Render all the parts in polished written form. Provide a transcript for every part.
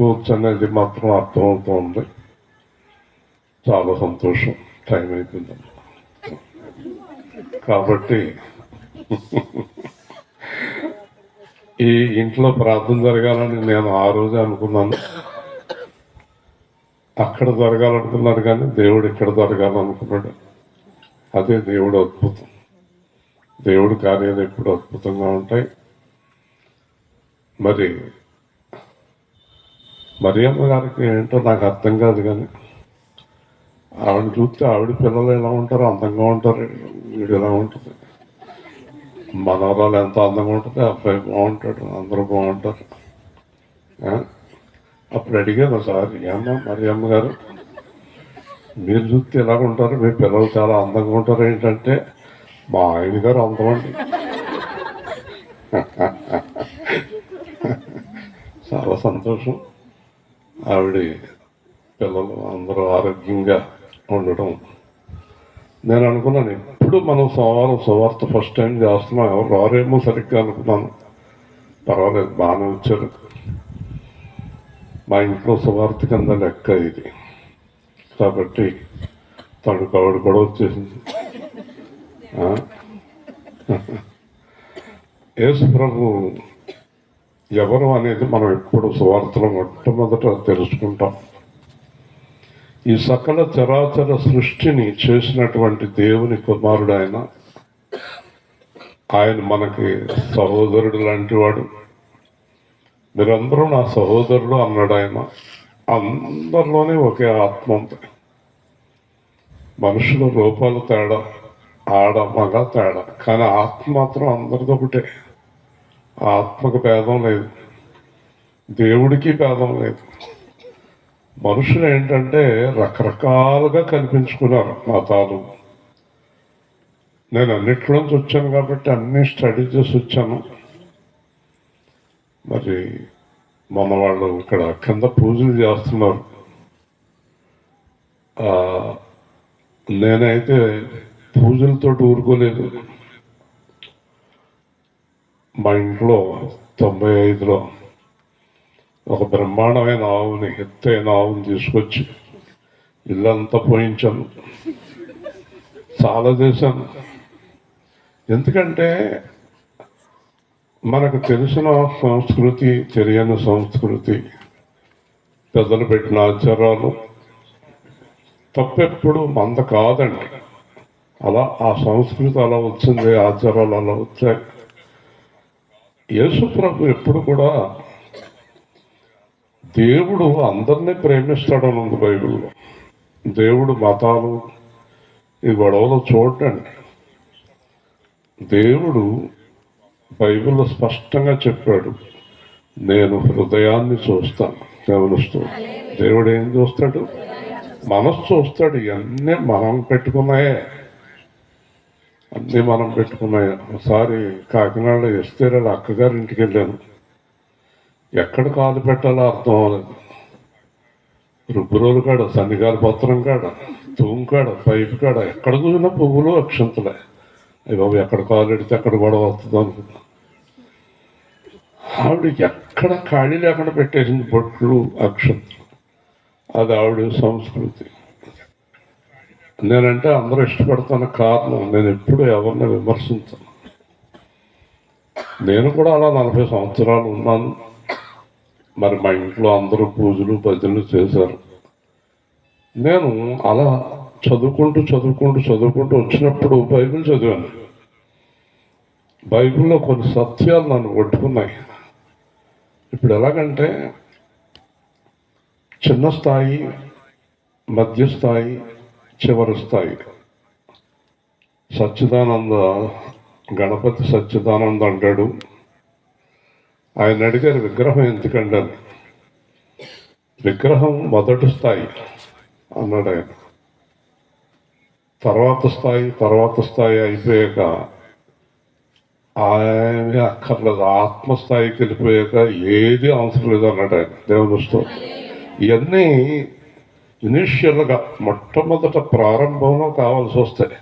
చదువుకోవచ్చు అనేది మాత్రం అర్థమవుతుంది. చాలా సంతోషం. టైం అయిపోయింది కాబట్టి ఈ ఇంట్లో ప్రార్థన జరగాలని నేను ఆ రోజే అనుకున్నాను. అక్కడ జరగాలనుకున్నాడు కానీ దేవుడు ఇక్కడ జరగాలనుకున్నాడు. అదే దేవుడు అద్భుతం. దేవుడి కార్యాలు ఎప్పుడు అద్భుతంగా ఉంటాయి. మరి మరియమ్మ గారికి ఏంటో నాకు అర్థం కాదు, కానీ ఆవిడ చూస్తే ఆవిడ పిల్లలు ఎలా ఉంటారో అందంగా ఉంటారు, వీడు ఎలా ఉంటుంది. మనవరాలు ఎంత అందంగా ఉంటుంది, అబ్బాయి బాగుంటాడు, అందరూ బాగుంటారు. అప్పుడు అడిగాను సార్, ఏమన్నా మరియమ్మ గారు మీరు చూస్తే ఎలా ఉంటారు, మీ పిల్లలు చాలా అందంగా ఉంటారు ఏంటంటే, మా ఆయన గారు అందమండి. చాలా సంతోషం. ఆవిడ పిల్లలు అందరూ ఆరోగ్యంగా ఉండడం. నేను అనుకున్నాను ఎప్పుడు మనం సోమవారం సువార్త ఫస్ట్ టైం చేస్తున్నాం, ఎవరు రారేమో సరిగ్గా అనుకున్నాను. పర్వాలేదు, బాగానే వచ్చారు. మా ఇంట్లో సువార్త కింద లెక్క ఇది కాబట్టి తనకు ఆవిడ కూడా వచ్చేసింది. యేసు ప్రభు ఎవరు అనేది మనం ఎప్పుడు సువార్తలో మొట్టమొదట తెలుసుకుంటాం. ఈ సకల చరాచర సృష్టిని చేసినటువంటి దేవుని కుమారుడు ఆయన మనకి సహోదరుడు లాంటి వాడు. మీరందరూ నా సహోదరుడు అన్నాడు ఆయన. అందరిలోనే ఒకే ఆత్మ ఉంది. మనుషుల రూపాలు తేడా, ఆడ మగ తేడా, కానీ ఆత్మ మాత్రం అందరితో ఒకటే. ఆత్మకు భేదం లేదు, దేవుడికి భేదం లేదు. మనుషులు ఏంటంటే రకరకాలుగా కల్పించుకున్నారు మతాలు. నేను అన్నిట్లోంచి వచ్చాను కాబట్టి అన్నీ స్టడీ చేసి వచ్చాను. మరి మన వాళ్ళు ఇక్కడ కింద పూజలు చేస్తున్నారు. నేనైతే పూజలతో ఊరుకోలేదు. మా ఇంట్లో 95లో ఒక బ్రహ్మాండమైన ఆవుని, ఎత్తైన ఆవుని తీసుకొచ్చి ఇల్లంతా పోయించాను. చాలా చేశాను. ఎందుకంటే మనకు తెలిసిన సంస్కృతి, తెలియని సంస్కృతి, పెద్దలు పెట్టిన ఆచారాలు తప్పెప్పుడు మంద కాదండి. అలా ఆ సంస్కృతి అలా వచ్చింది, ఆచారాలు అలా వచ్చాయి. యేసు ప్రభు ఎప్పుడు కూడా దేవుడు అందరినీ ప్రేమిస్తాడని ఉంది బైబిల్లో. దేవుడు మతాలు ఈ గొడవలు చూడండి. దేవుడు బైబిల్లో స్పష్టంగా చెప్పాడు, నేను హృదయాన్ని చూస్తాను. గమనిస్తూ దేవుడు ఏం చూస్తాడు? మనసు చూస్తాడు. ఇవన్నీ మనం పెట్టుకున్నాయే, అన్నీ మనం పెట్టుకున్నాయి. ఒకసారి కాకినాడలో ఎస్తేరాల అక్కగారి ఇంటికి వెళ్ళాను. ఎక్కడ కాలు పెట్టాలో అర్థం అవ్వలేదు. రుబ్బురోలు కాడ, సన్నిగాలి పత్రం కాడ, తూము కాడ, పైపు కాడ, ఎక్కడ చూసినా పువ్వులు, అక్షంతలే. అయ్యి బాబు, ఎక్కడ కాలు పెడితే అక్కడ గొడవ వస్తుంది అనుకున్నా. ఆవిడ ఎక్కడ ఖాళీ లేకుండా పెట్టేసింది బొట్లు, అక్షంతలు. అది ఆవిడ సంస్కృతి. నేనంటే అందరూ ఇష్టపడతాను కారణం, నేను ఎప్పుడు ఎవరిని విమర్శించను. నేను కూడా అలా 40 సంవత్సరాలు ఉన్నాను. మరి మా ఇంట్లో అందరూ పూజలు భజనలు చేశారు. నేను అలా చదువుకుంటూ వచ్చినప్పుడు బైబిల్ చదివాను. బైబిల్లో కొన్ని సత్యాలు నన్ను కొట్టుకున్నాయి. ఇప్పుడు ఎలాగంటే చిన్న స్థాయి, మధ్య స్థాయి, చివరి స్థాయి. సచ్చిదానంద, గణపతి సచ్చిదానంద అంటాడు. ఆయన అడిగారు, విగ్రహం ఎందుకండి అని. విగ్రహం మొదటి స్థాయి అన్నాడు ఆయన. తర్వాత స్థాయి అయిపోయాక ఆయనే అక్కర్లేదు, ఆత్మస్థాయికి వెళ్ళిపోయాక ఏది అవసరం లేదు అన్నాడు ఆయన. దేవుని వస్తూ ఇవన్నీ ఇనిషియల్గా మొట్టమొదట ప్రారంభంలో కావాల్సి వస్తాయి.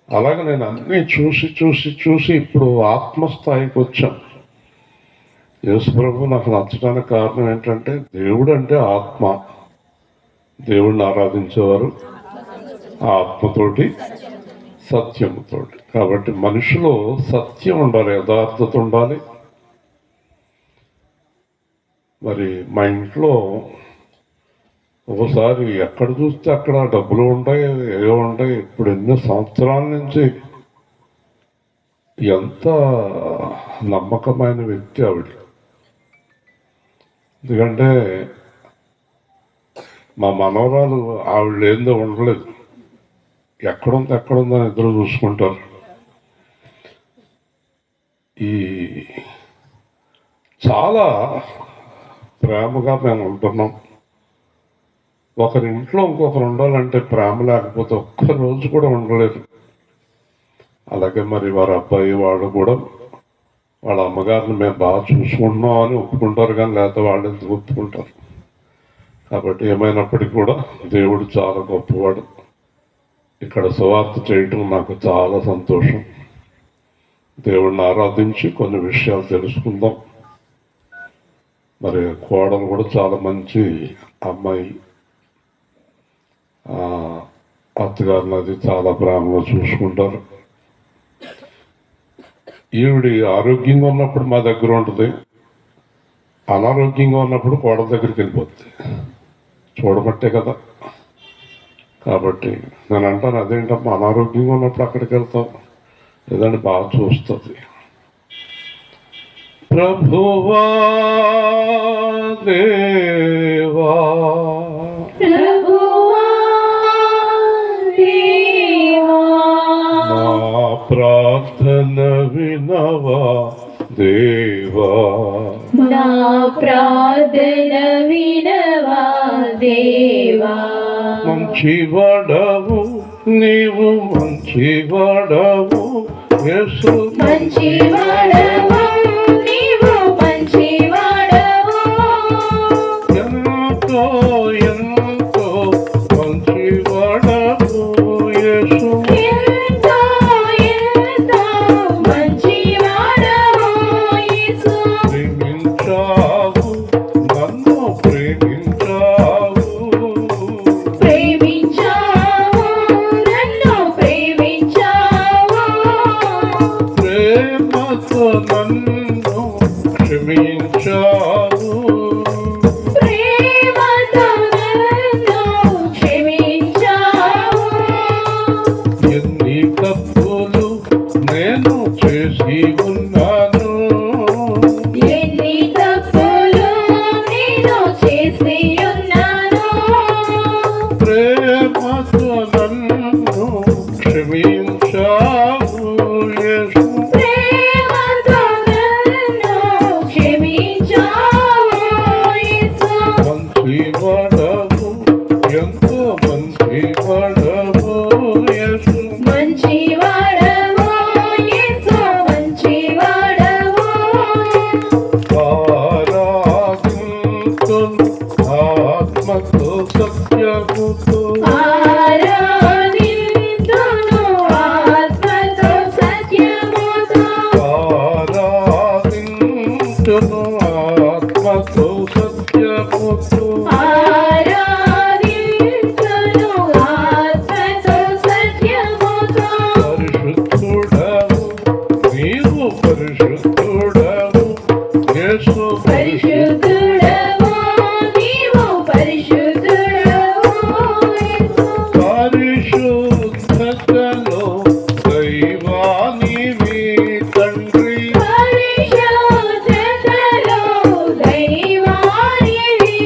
అలాగే నేను అన్నీ చూసి ఇప్పుడు ఆత్మస్థాయికి వచ్చాను. యేసు ప్రభు నాకు నచ్చడానికి కారణం ఏంటంటే దేవుడు అంటే ఆత్మ, దేవుడిని ఆరాధించేవారు ఆత్మతోటి సత్యముతోటి. కాబట్టి మనిషిలో సత్యం ఉండాలి, యథార్థత ఉండాలి. మరి మా ఇంట్లో ఒకసారి ఎక్కడ చూస్తే అక్కడ డబ్బులు ఉంటాయి, ఏవో ఉంటాయి. ఇప్పుడు ఎన్నో సంవత్సరాల నుంచి ఎంత నమ్మకమైన వ్యక్తి ఆవిడ. ఎందుకంటే మా మనవరాలు ఆవిడ ఏందో ఉండలేదు, ఎక్కడుందని ఇద్దరు చూసుకుంటారు. ఈ చాలా ప్రేమగా మేము ఉంటున్నాం. ఒకరింట్లో ఇంకొకరు ఉండాలంటే ప్రేమ లేకపోతే ఒక్కరోజు కూడా ఉండలేదు. అలాగే మరి వారి అబ్బాయి వాడు కూడా వాళ్ళ అమ్మగారిని మేము బాగా చూసుకుంటున్నాం అని ఒప్పుకుంటారు, కానీ లేకపోతే వాళ్ళు ఎందుకు ఒప్పుకుంటారు. కాబట్టి ఏమైనప్పటికీ కూడా దేవుడు చాలా గొప్పవాడు. ఇక్కడ సువార్త చేయటం నాకు చాలా సంతోషం. దేవుడిని ఆరాధించి కొన్ని విషయాలు తెలుసుకుందాం. మరి కోడలు కూడా చాలా మంచి అమ్మాయి, అత్తగారిని అది చాలా ప్రేమగా చూసుకుంటారు. ఈవిడి ఆరోగ్యంగా ఉన్నప్పుడు మా దగ్గర ఉంటుంది, అనారోగ్యంగా ఉన్నప్పుడు కోడల దగ్గరికి వెళ్ళిపోతుంది. చూడబట్టే కదా. కాబట్టి నేను అంటాను, అదేంటమ్మా అనారోగ్యంగా ఉన్నప్పుడు అక్కడికి వెళ్తాం, లేదంటే బాగా చూస్తుంది. ప్రభువా దేవా నా ప్రార్థన వినవా దేవా, నా ప్రార్థన వినవా దేవా. మంచివాడవు నీవు, మంచివాడవు యేసు, మంచివాడవు నీవు, మంచివాడవు. ఎంతో ఎంతో మంచివాడవు యేసు, ఎంతో ఎంతో మంచివాడవు యేసు. ప్రేమించావు నన్ను, ప్రేమించావు, ప్రేమించావు నన్ను, ప్రేమించావు. ప్రేమతో నన్ను క్షమించావు, ప్రేమతో నన్ను క్షమించావు. ఎన్ని తప్పులు నేను చేసి ఉన్నాను, ఎన్ని తప్పులు నేను చేసి ఉన్నాను. ప్రేమతో నన్ను క్షమించావు యేసు, ప్రేమతో నన్ను క్షమించావు యేసు. మంచివాడవు ఎంతో మంచివాడవు యేసు, మంచివాడవు యేసు, మంచివాడవు. ఆరాధింతును ఆత్మతో సత్యముతో, ఆరాధింతును ఆత్మతో సత్యముతో. ఆరాధింతును ఆత్మతో సత్యముతో, ఆరాధింతును ఆత్మతో సత్యముతో. పరిశుద్ధుడవు నీవు, పరిశుద్ధుడవు యేసు, పరిశుద్ధుడవు నీవు, పరిశుద్ధుడవు యేసు. పరిశుద్ధతలో దైవానివి తండ్రి, పరిశుద్ధతలో దైవానివి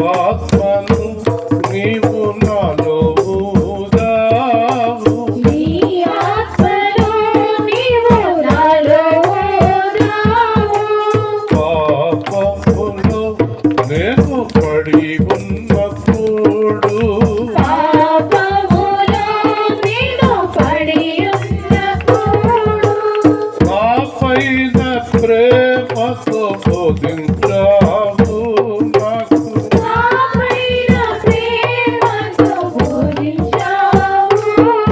జీవాత్మను నీవు నాలో ఊదావు. నీ ఆత్మను నీవు నాలో ఊదావు. పాపములో నేను పడి ఉన్నప్పుడు పాపములో నేను పడి ఉన్నప్పుడు నాపైన ప్రేమతో బోధించావు నాకు. నాపైన ప్రేమతో బోధించావు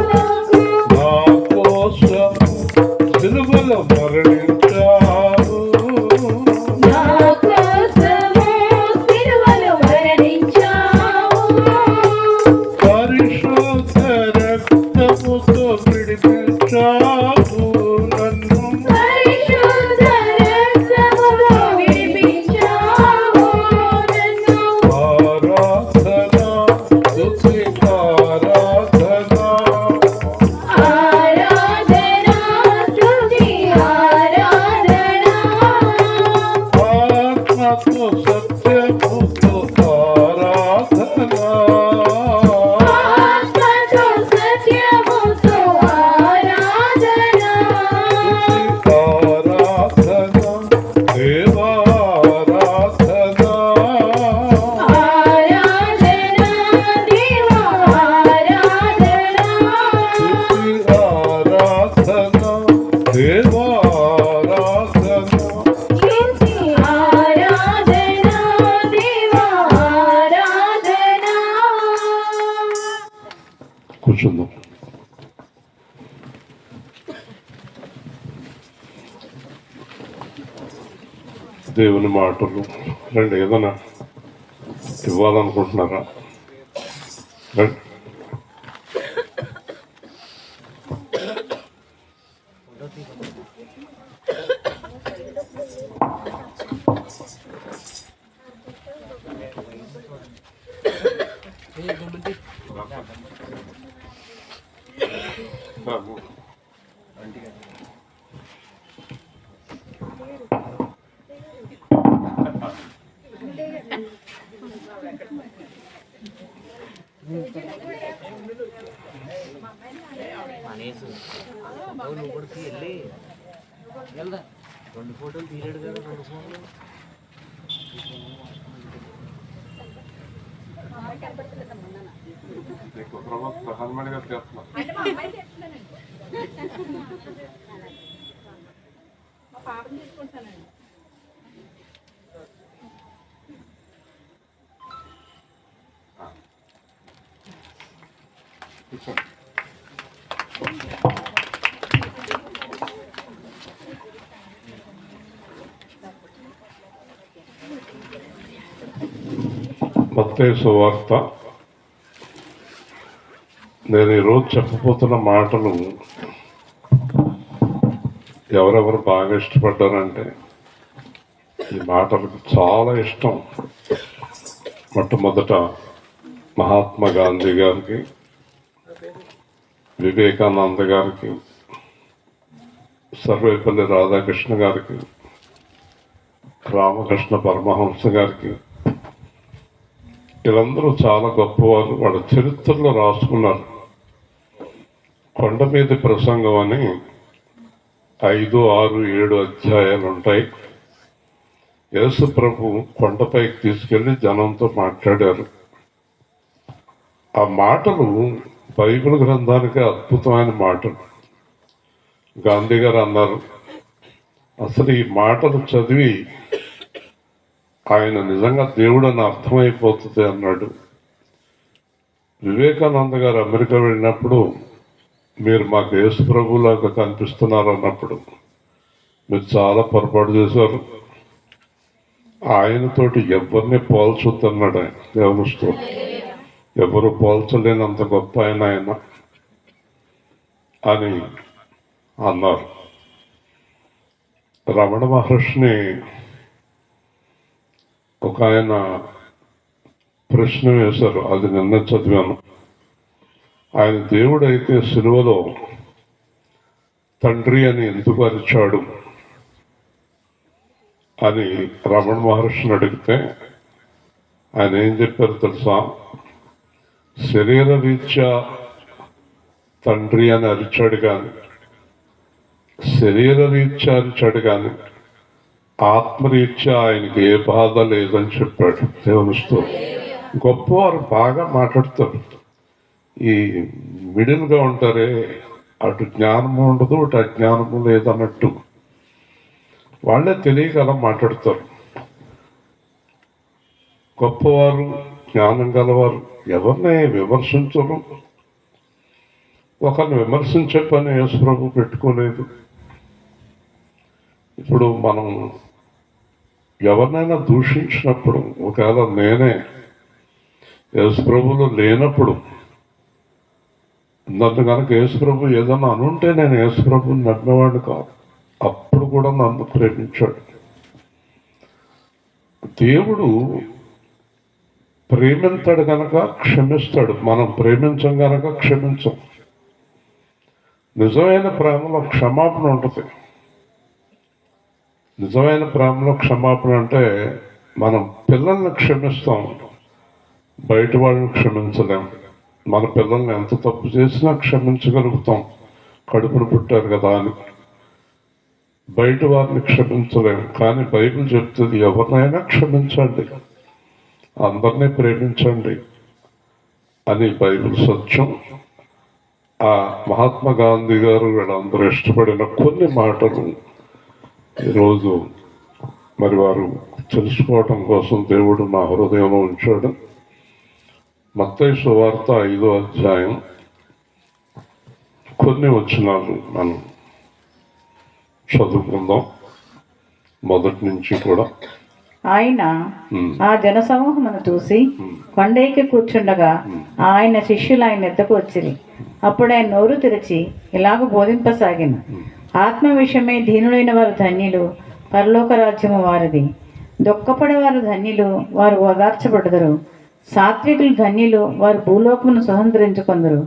నాకు. నా కోసం సిలువలో మరణించావు. నా కోసము సిలువలో మరణించావు. పరిశుద్ధ రక్తముతో విడిపించావు నన్ను. పరిశుద్ధ రక్తములో విడిపించావు నన్ను. ఆరాధన స్తుతి ఆరాధన ఆరాధన స్తుతి ఆరాధన. ఆత్మతో సత్యముతో ఆరాధన. ఆత్మతో సత్యముతో ఆరాధన. ఆరాధన దేవారాధన. ఆరాధన దేవా ఆరాధన. ఆరాధన దేవారాధన. స్తుతి ఆరాధన దేవా ఆరాధన. కూర్చుందాం. దేవుని మాటలు రండి. ఏదైనా ఇవ్వాలనుకుంటున్నారా? రండి. అనేసి నువ్వు కూడా వెళ్ళి వెళ్దా 2 ఫోటోలు తీయలేడు కదా 2 ఫోన్లు ప్రధానమంత్రి గారు చేస్తున్నారు. కూర్చోండి. మత్తయి సువార్త. నేను ఈరోజు చెప్పబోతున్న మాటలు ఎవరెవరు బాగా ఇష్టపడ్డారంటే ఈ మాటలకు చాలా ఇష్టం. మొట్టమొదట మహాత్మా గాంధీ గారికి, వివేకానంద గారికి, సర్వేపల్లి రాధాకృష్ణ గారికి, రామకృష్ణ పరమహంస గారికి, వీళ్ళందరూ చాలా గొప్పవారు. వాళ్ళ చరిత్రలో రాసుకున్నారు. కొండ మీద ప్రసంగం అని 5, 6, 7 అధ్యాయాలు ఉంటాయి. యేసు ప్రభు కొండపైకి తీసుకెళ్లి జనంతో మాట్లాడారు. ఆ మాటలు బైబిల్ గ్రంథానికి అద్భుతమైన మాటలు. గాంధీ గారు అన్నారు, అసలు ఈ మాటలు చదివి ఆయన నిజంగా దేవుడు అని అర్థమైపోతుంది అన్నాడు. వివేకానంద గారు అమెరికా వెళ్ళినప్పుడు, మీరు మాకు యేసు ప్రభువులాగా కనిపిస్తున్నారు అన్నప్పుడు మీరు చాలా పొరపాటు చేశారు. ఆయనతోటి ఎవరిని పోల్చొద్దన్నాడు ఆయన. దేవుని స్తోత్రం. ఎవరు పోల్చలేనంత గొప్ప ఆయన అని అన్నారు. రమణ మహర్షిని ఒక ఆయన ప్రశ్న వేశారు, అది నిన్న చదివాను. ఆయన దేవుడైతే సిలువలో తండ్రి అని ఎందుకు అరిచాడు అని రమణ మహర్షిని అడిగితే ఆయన ఏం చెప్పారు తెలుసా? శరీర రీత్యా తండ్రి అని అరిచాడు కానీ, శరీర రీత్యా అరిచాడు కానీ ఆత్మరీత్యా ఆయనకి ఏ బాధ లేదని చెప్పాడు. దేవునిస్తూ గొప్పవారు బాగా మాట్లాడతారు. ఈ మిడిల్గా ఉంటారే, అటు జ్ఞానము ఉండదు, అటు అజ్ఞానము లేదన్నట్టు వాళ్ళే తెలియక అలా మాట్లాడతారు. గొప్పవారు, జ్ఞానం గలవారు ఎవరిని విమర్శించరు. ఒకరిని విమర్శించే పని యేసుప్రభు పెట్టుకోలేదు. ఇప్పుడు మనం ఎవరినైనా దూషించినప్పుడు, ఒకవేళ నేనే యేసుప్రభులో లేనప్పుడు నన్ను కనుక యేసుప్రభు ఏదన్నా అనుంటే నేను యేసుప్రభుని నమ్మినవాడు కాదు. అప్పుడు కూడా నన్ను ప్రేమించాడు. దేవుడు ప్రేమించాడు కనుక క్షమిస్తాడు. మనం ప్రేమించం కనుక క్షమించం. నిజమైన ప్రేమలో క్షమాపణ ఉంటుంది. నిజమైన ప్రేమలో క్షమాపణ అంటే మనం పిల్లల్ని క్షమిస్తాం, బయట వాళ్ళని క్షమించలేం. మన పిల్లల్ని ఎంత తప్పు చేసినా క్షమించగలుగుతాం, కడుపును పుట్టారు కదా అని. బయట వారిని క్షమించలేము. కానీ బైబిల్ చెప్తుంది ఎవరినైనా క్షమించండి, అందరినీ ప్రేమించండి అని బైబిల్ సత్యం. ఆ మహాత్మా గాంధీ గారు వీళ్ళందరూ ఇష్టపడిన కొన్ని మాటలు ఈరోజు మరి వారు తెలుసుకోవటం కోసం దేవుడు నా హృదయంలో ఉంచాడు. మత్తయి సువార్త 5వ అధ్యాయం కొన్ని వచనాలు మనం చదువుకుందాం, మొదటి నుంచి కూడా. ఆయన ఆ జనసమూహమును చూసి కొండెక్కి కూర్చుండగా ఆయన శిష్యులు ఆయన ఎద్దకు వచ్చిరి. అప్పుడు ఆయన నోరు తెరిచి ఇలాగ బోధింపసాగిన, ఆత్మ విషయమై దీనులైన వారు ధన్యులు, పరలోక రాజ్యము వారిది. దుఃఖపడే వారు ధన్యులు, వారు ఓదార్చబడుదురు. సాత్వికులు ధన్యులు, వారు భూలోకమును స్వతంత్రించుకొందురు.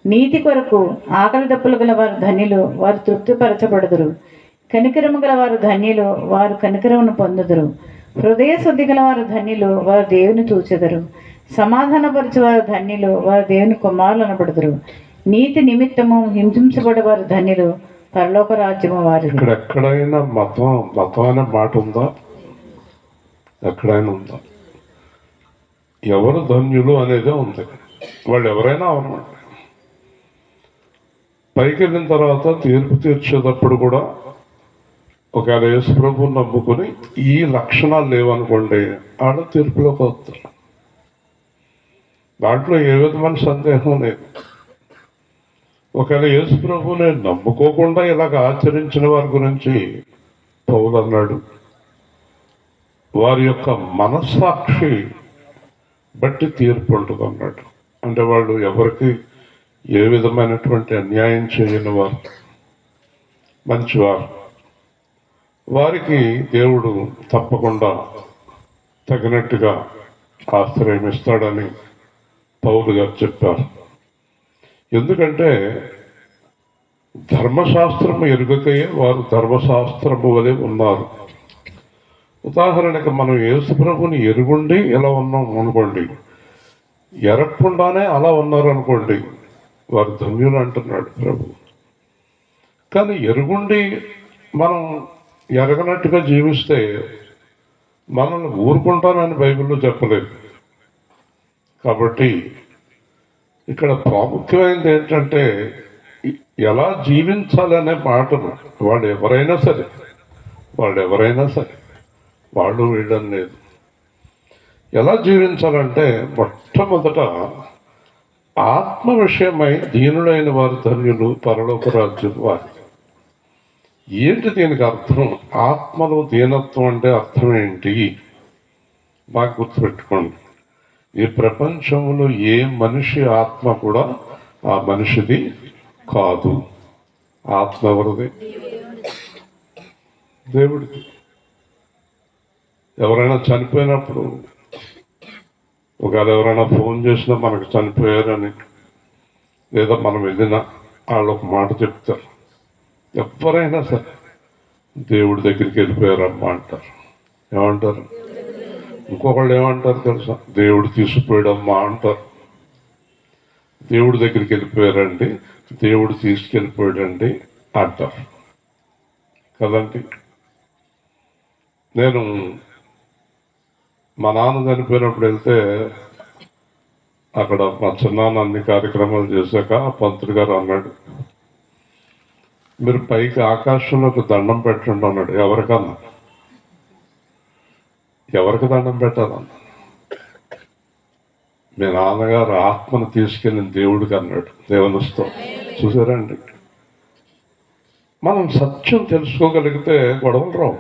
నీతి కొరకు ఆకలి దప్పులు గల వారు ధన్యులు, వారు తృప్తిపరచబడుదురు. కనికరము గల వారు ధన్యులు, వారు కనికరమును పొందుదురు. హృదయ శుద్ధి గల వారు ధన్యులు, వారు దేవుని చూచెదరు. సమాధానపరచు వారు ధన్యులు, వారు దేవుని కుమారులు అనబడుదురు. నీతి నిమిత్తము హింసించబడే వారు ధన్యులు, పరలోక రాజ్యము వారిది. ఇక్కడ ఎక్కడైనా మతం అనే మాట ఉందా? ఎక్కడైనా ఉందా? ఎవరు ధన్యులు అనేదే ఉంది. వాళ్ళు ఎవరైనా అవనమాట. పైకి వెళ్ళిన తర్వాత తీర్పు తీర్చేటప్పుడు కూడా ఒకవేళ యేసుప్రభుని నమ్ముకుని ఈ లక్షణాలు లేవనుకోండి, ఆడ తీర్పులోకి వస్తారు. దాంట్లో ఏ విధమైన సందేహం లేదు. ఒకవేళ యేసుప్రభుని నమ్ముకోకుండా ఇలాగ ఆచరించిన వారి గురించి పౌలు అన్నాడు, వారి యొక్క మనస్సాక్షి బట్టి తీర్పు ఉంటుంది అన్నాడు. అంటే వాళ్ళు ఎవరికి ఏ విధమైనటువంటి అన్యాయం చేయని వారు, మంచివారు, వారికి దేవుడు తప్పకుండా తగినట్టుగా ఆశ్రయం ఇస్తాడని పౌలు గారు చెప్పారు. ఎందుకంటే ధర్మశాస్త్రము ఎరుగకయే వారు ధర్మశాస్త్రము వలె ఉన్నారు. ఉదాహరణకి మనం యేసుప్రభుని ఎరుగుండి ఎలా ఉన్నాం అనుకోండి, ఎరగకుండానే అలా ఉన్నారు అనుకోండి, వారు ధన్యులు అంటున్నాడు ప్రభు. కానీ ఎరుగుండి మనం ఎరగనట్టుగా జీవిస్తే మనల్ని ఊరుకుంటానని బైబిల్లో చెప్పలేదు. కాబట్టి ఇక్కడ ప్రాముఖ్యమైనది ఏంటంటే ఎలా జీవించాలనే మాటలు. వాళ్ళు ఎవరైనా సరే వాళ్ళు వీళ్ళని లేదు. ఎలా జీవించాలంటే మొట్టమొదట ఆత్మ విషయమై దీనులైన వారు ధన్యులు, పరలోక రాజ్యం వారి. ఏంటి దీనికి అర్థం? ఆత్మలో దీనత్వం అంటే అర్థం ఏంటి? బాగా గుర్తుపెట్టుకోండి. ఈ ప్రపంచంలో ఏ మనిషి ఆత్మ కూడా ఆ మనిషిది కాదు. ఆత్మ ఎవరిది? దేవుడిది. ఎవరైనా చనిపోయినప్పుడు ఒకవేళ ఎవరైనా ఫోన్ చేసినా మనకు చనిపోయారని, లేదా మనం వెళ్ళినా వాళ్ళు ఒక మాట చెప్తారు. ఎవరైనా సరే దేవుడి దగ్గరికి వెళ్ళిపోయారమ్మా అంటారు. ఏమంటారు? ఇంకొకళ్ళు ఏమంటారు తెలుసా, దేవుడు తీసుకుపోయాడమ్మా అంటారు. దేవుడి దగ్గరికి వెళ్ళిపోయారండి, దేవుడు తీసుకెళ్ళిపోయాడండి అంటారు కదండి. నేను మా నాన్న చనిపోయినప్పుడు వెళ్తే అక్కడ మా చిన్నాన్న అన్ని కార్యక్రమాలు చేశాక పంతులు గారు అన్నాడు, మీరు పైకి ఆకాశంలోకి దండం పెట్టండి అన్నాడు. ఎవరికన్నా, ఎవరికి దండం పెట్టాలన్నా? మీ నాన్నగారు ఆత్మను తీసుకెళ్ళిన దేవుడికి అన్నాడు. దేవునిస్తో చూసారండి. మనం సత్యం తెలుసుకోగలిగితే గొడవలు రావు.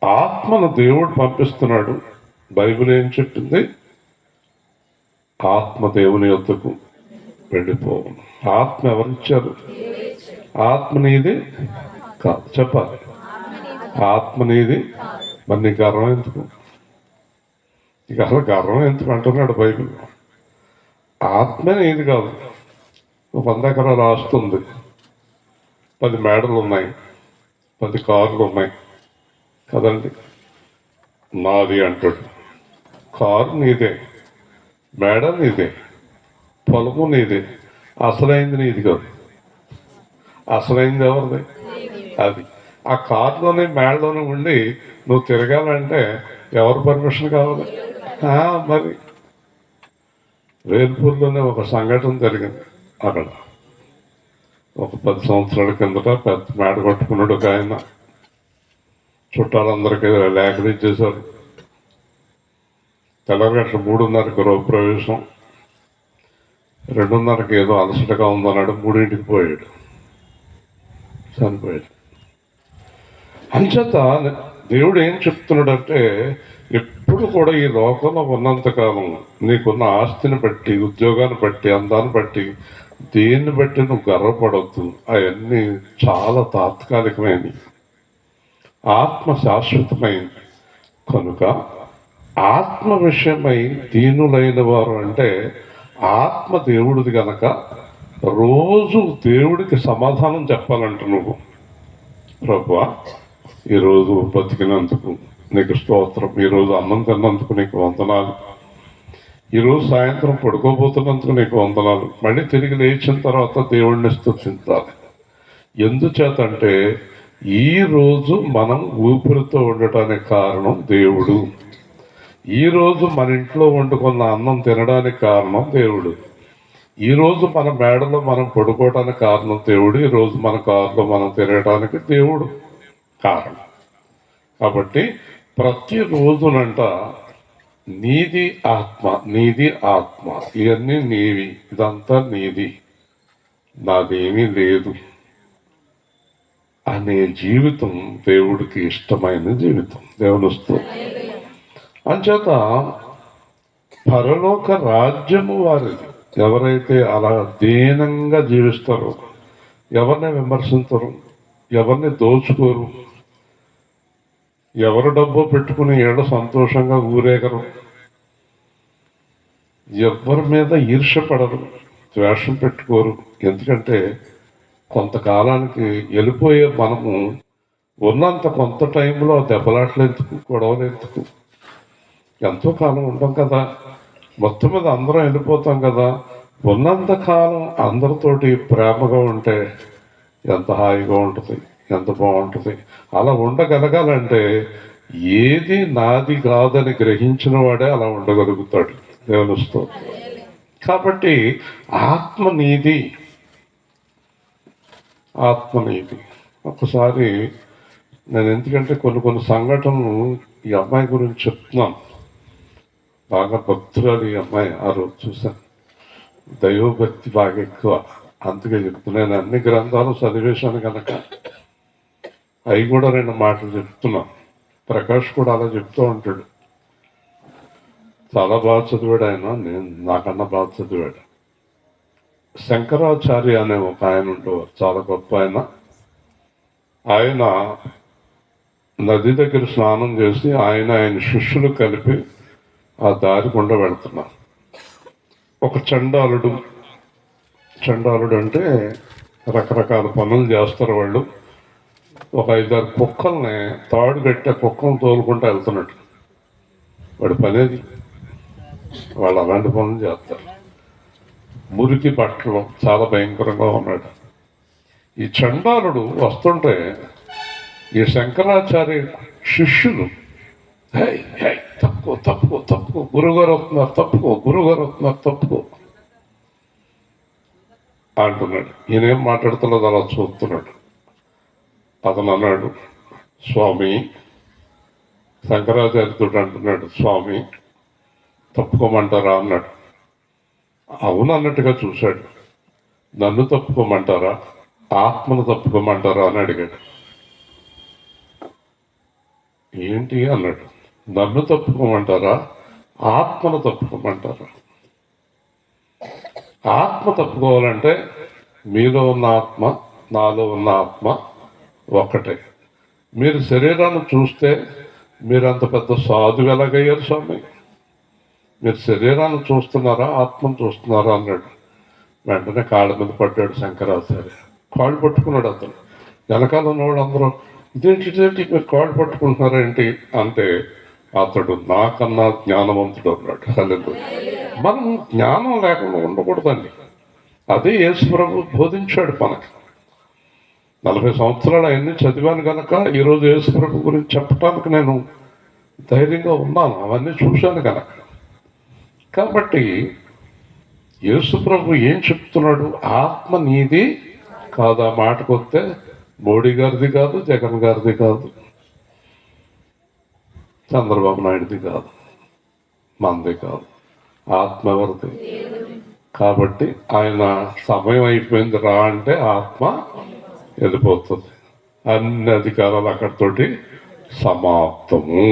ఆత్మను దేవుడు పంపిస్తున్నాడు. బైబిల్ ఏం చెప్పింది? ఆత్మ దేవుని యొద్దకు వెళ్ళిపోవు. ఆత్మ ఎవరిచ్చారు? ఆత్మ నీది కాదు. చెప్పాలి, ఆత్మ నీది. మరి నీ గర్వం ఎందుకు? ఇక అసలు గర్వం ఎందుకు అంటున్నాడు బైబిల్. ఆత్మ నీది కాదు. 100 ఎకరాలు ఆస్తుంది, 10 మేడలు ఉన్నాయి, 10 కార్లు ఉన్నాయి కదండి. నాది అంటాడు. కారు నీదే, మేడ నీదే, పొలము నీదే. అసలైంది నీది కాదు. అసలైంది ఎవరిది? అది. ఆ కారులోనే మేడలోనే ఉండి నువ్వు తిరగాలంటే ఎవరు పర్మిషన్ కావాలి? మరి వేల్పూర్లోనే ఒక సంఘటన జరిగింది. అక్కడ ఒక 10 సంవత్సరాల కిందట పెద్ద మేడ కట్టుకున్నాడు ఒక ఆయన. చుట్టాలందరికీ లేఖలు ఇచ్చేశారు. తెల్లగట్ల 3:30 గృహప్రవేశం, 2:30 ఏదో అలసటగా ఉందన్నాడు. 3ంటికి పోయాడు, చనిపోయాడు. అంచేత దేవుడు ఏం చెప్తున్నాడంటే, ఎప్పుడు కూడా ఈ లోకంలో ఉన్నంతకాలం నీకున్న ఆస్తిని బట్టి, ఉద్యోగాన్ని బట్టి, అందాన్ని బట్టి, దేన్ని బట్టి నువ్వు గర్వపడవద్దు. అవన్నీ చాలా తాత్కాలికమైనవి. ఆత్మ శాశ్వతమైంది కనుక ఆత్మ విషయమై దీనులైన వారు అంటే ఆత్మ దేవుడిది గనక రోజు దేవుడికి సమాధానం చెప్పాలంట. నువ్వు, ప్రభువా ఈరోజు బతికినందుకు నీకు స్తోత్రం, ఈరోజు అన్నం తిన్నందుకు నీకు వందనాలు, ఈరోజు సాయంత్రం పడుకోబోతున్నందుకు నీకు వందనాలు. మళ్ళీ తిరిగి లేచిన తర్వాత దేవుడిని స్తుతించాలి. ఎందుచేతంటే ఈరోజు మనం ఊపిరితో ఉండటానికి కారణం దేవుడు. ఈరోజు మన ఇంట్లో వండుకున్న అన్నం తినడానికి కారణం దేవుడు. ఈరోజు మన మేడలో మనం పడుకోవడానికి కారణం దేవుడు. ఈరోజు మన కారులో మనం తిరగడానికి దేవుడు కారణం. కాబట్టి ప్రతిరోజునంట నీది ఆత్మ, నీది ఆత్మ, ఇవన్నీ నీవి, ఇదంతా నీది, నాదేమీ లేదు అనే జీవితం దేవుడికి ఇష్టమైన జీవితం. దేవునిస్తూ అంచేత పరలోక రాజ్యము వారిది. ఎవరైతే అలా దీనంగా జీవిస్తారో, ఎవరిని విమర్శించరు, ఎవరిని దోచుకోరు, ఎవరు డబ్బు పెట్టుకుని ఏడో సంతోషంగా ఊరేగరు, ఎవరి మీద ఈర్ష్యపడరు, ద్వేషం పెట్టుకోరు. ఎందుకంటే కొంతకాలానికి వెళ్ళిపోయే మనము ఉన్నంత కొంత టైంలో దెబ్బలాట్లు ఎందుకు, గొడవలు ఎందుకు? ఎంతో కాలం ఉంటాం కదా, మొత్తం మీద అందరం వెళ్ళిపోతాం కదా. ఉన్నంత కాలం అందరితోటి ప్రేమగా ఉంటే ఎంత హాయిగా ఉంటుంది, ఎంత బాగుంటుంది. అలా ఉండగలగాలంటే ఏది నాది కాదని గ్రహించిన వాడే అలా ఉండగలుగుతాడు దేవునితో. కాబట్టి ఆత్మ నీది, ఆత్మ నీది. ఒకసారి నేను ఎందుకంటే కొన్ని సంఘటనలు ఈ అమ్మాయి గురించి చెప్తున్నాను. బాగా భక్తురాలు ఈ అమ్మాయి. ఆ రోజు చూశాను, దైవభక్తి బాగా ఎక్కువ. అందుకే చెప్తున్నాను, అన్ని గ్రంథాలు చదివేశాను కనుక అవి కూడా 2 మాటలు చెప్తున్నాను. ప్రకాష్ కూడా అలా చెప్తూ ఉంటాడు. చాలా బాగా చదివాడు ఆయన, నాకన్నా బాగా చదివాడు. శంకరాచార్య అనే ఒక ఆయన ఉండేవారు, చాలా గొప్ప ఆయన. ఆయన నది దగ్గర స్నానం చేసి ఆయన శిష్యులు కలిపి ఆ దారి గుండా వెళుతున్నారు. ఒక చండాలుడు అంటే రకరకాల పనులు చేస్తారు వాళ్ళు. ఒక 5-6 కుక్కల్ని తాడు కట్టే కుక్కలను తోలుకుంటూ వెళ్తున్నట్టు. వాడి పనేది. వాళ్ళు అలాంటి పనులు చేస్తారు. మురికి బట్టలు, చాలా భయంకరంగా ఉన్నాడు. ఈ చండాలుడు వస్తుంటే ఈ శంకరాచార్య శిష్యులు హై హై తప్పుకో తప్పుకో తప్పుకో, గురుగారు వస్తున్నారు తప్పుకో, గురుగారు వస్తున్నారు తప్పుకో అంటున్నాడు. ఈయనేం మాట్లాడుతున్నది అలా చూస్తున్నాడు. అతను అన్నాడు, స్వామి, శంకరాచార్యుడు అంటున్నాడు, స్వామి తప్పుకోమంటారా అన్నాడు. అవును అన్నట్టుగా చూశాడు. నన్ను తప్పుకోమంటారా, ఆత్మను తప్పుకోమంటారా అని అడిగాడు. ఏంటి అన్నాడు. నన్ను తప్పుకోమంటారా, ఆత్మను తప్పుకోమంటారా? ఆత్మ తప్పుకోవాలంటే మీలో ఉన్న ఆత్మ, నాలో ఉన్న ఆత్మ ఒక్కటే. మీరు శరీరాన్ని చూస్తే మీరు అంత పెద్ద సాధువు ఎలాగయ్యారు స్వామి? మీరు శరీరాన్ని చూస్తున్నారా, ఆత్మను చూస్తున్నారా అన్నాడు. వెంటనే కాళ్ళ మీద పడ్డాడు శంకరాచార్య. కాళ్ళు పట్టుకున్నాడు అతను. వెనకాల ఉన్నవాడు అందరూ ఇదేంటి మీరు కాళ్ళు పట్టుకుంటున్నారేంటి అంటే అతడు నాకన్నా జ్ఞానవంతుడు అన్నాడు. హల్లెలూయా. మనం జ్ఞానం లేకుండా ఉండకూడదండి. అదే యేసు ప్రభు బోధించాడు మనకి. 40 సంవత్సరాలు అవన్నీ చదివాను కనుక ఈరోజు యేసు ప్రభు గురించి చెప్పడానికి నేను ధైర్యంగా ఉన్నాను. అవన్నీ చూశాను కనుక. కాబట్టి యేసు ప్రభు ఏం చెప్తున్నాడు? ఆత్మ నీది కాదు. ఆ మాటకు వస్తే మోడీ గారిది కాదు, జగన్ గారిది కాదు, చంద్రబాబు నాయుడుది కాదు, మనది కాదు. ఆత్మ ఎవరిది? కాబట్టి ఆయన సమయం అయిపోయింది రా అంటే ఆత్మ వెళ్ళిపోతుంది. అన్ని అధికారాలు అక్కడితోటి సమాప్తము.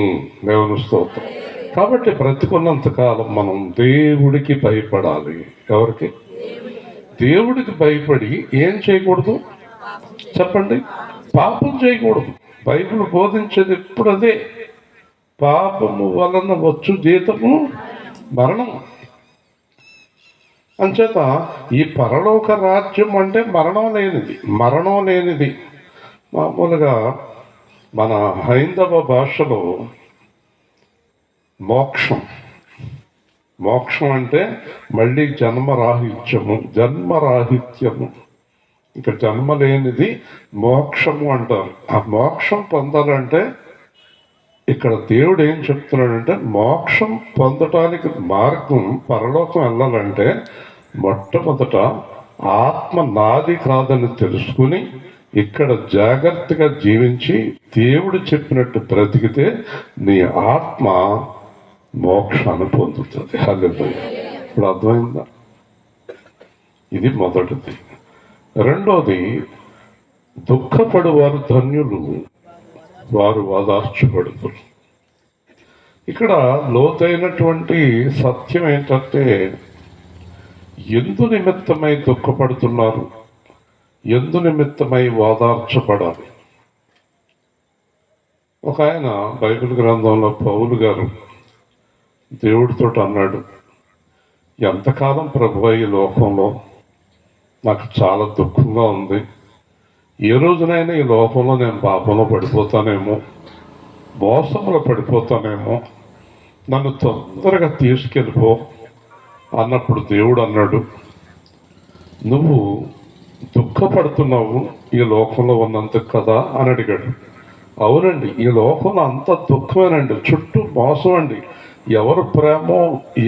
దేవుని స్తోత్రం. కాబట్టి బ్రతికున్నంతకాలం మనం దేవుడికి భయపడాలి. ఎవరికి? దేవుడికి భయపడి ఏం చేయకూడదు చెప్పండి? పాపం చేయకూడదు. బైబిల్ బోధించేది ఎప్పుడు అదే. పాపము వలన వచ్చు జీతము మరణం. అంచేత ఈ పరలోక రాజ్యం అంటే మరణం లేనిది. మామూలుగా మన హైందవ భాషలో మోక్షం అంటే మళ్ళీ జన్మరాహిత్యము. ఇక జన్మ లేనిది మోక్షము అంటారు. ఆ మోక్షం పొందాలంటే ఇక్కడ దేవుడు ఏం చెప్తున్నాడంటే, మోక్షం పొందటానికి మార్గం, పరలోకం వెళ్ళాలంటే మొట్టమొదట ఆత్మ నాది కాదని తెలుసుకుని ఇక్కడ జాగ్రత్తగా జీవించి దేవుడు చెప్పినట్టు బ్రతికితే నీ ఆత్మ మోక్షాన్ని పొందుతుంది. హల్లెలూయా. ఇప్పుడు అర్థమైందా? ఇది మొదటిది. రెండోది, దుఃఖపడువారు ధన్యులు, వారు ఓదార్చబడుతారు. ఇక్కడ లోతైనటువంటి సత్యం ఏంటంటే, ఎందు నిమిత్తమై దుఃఖపడుతున్నారు, ఎందు నిమిత్తమై ఓదార్చబడాలి. ఒక ఆయన బైబిల్ గ్రంథంలో పౌలు గారు దేవుడితో అన్నాడు, ఎంతకాలం ప్రభువా ఈ లోకంలో నాకు చాలా దుఃఖంగా ఉంది. ఏ రోజునైనా ఈ లోకంలో నేను పాపంలో పడిపోతానేమో, మోసంలో పడిపోతానేమో, నన్ను తొందరగా తీసుకెళ్ళిపో అన్నప్పుడు దేవుడు అన్నాడు, నువ్వు దుఃఖపడుతున్నావు ఈ లోకంలో ఉన్నందుకు కదా అని అడిగాడు. అవునండి, ఈ లోకంలో అంత దుఃఖమేనండి, చుట్టూ మోసం అండి. ఎవరు ప్రేమో,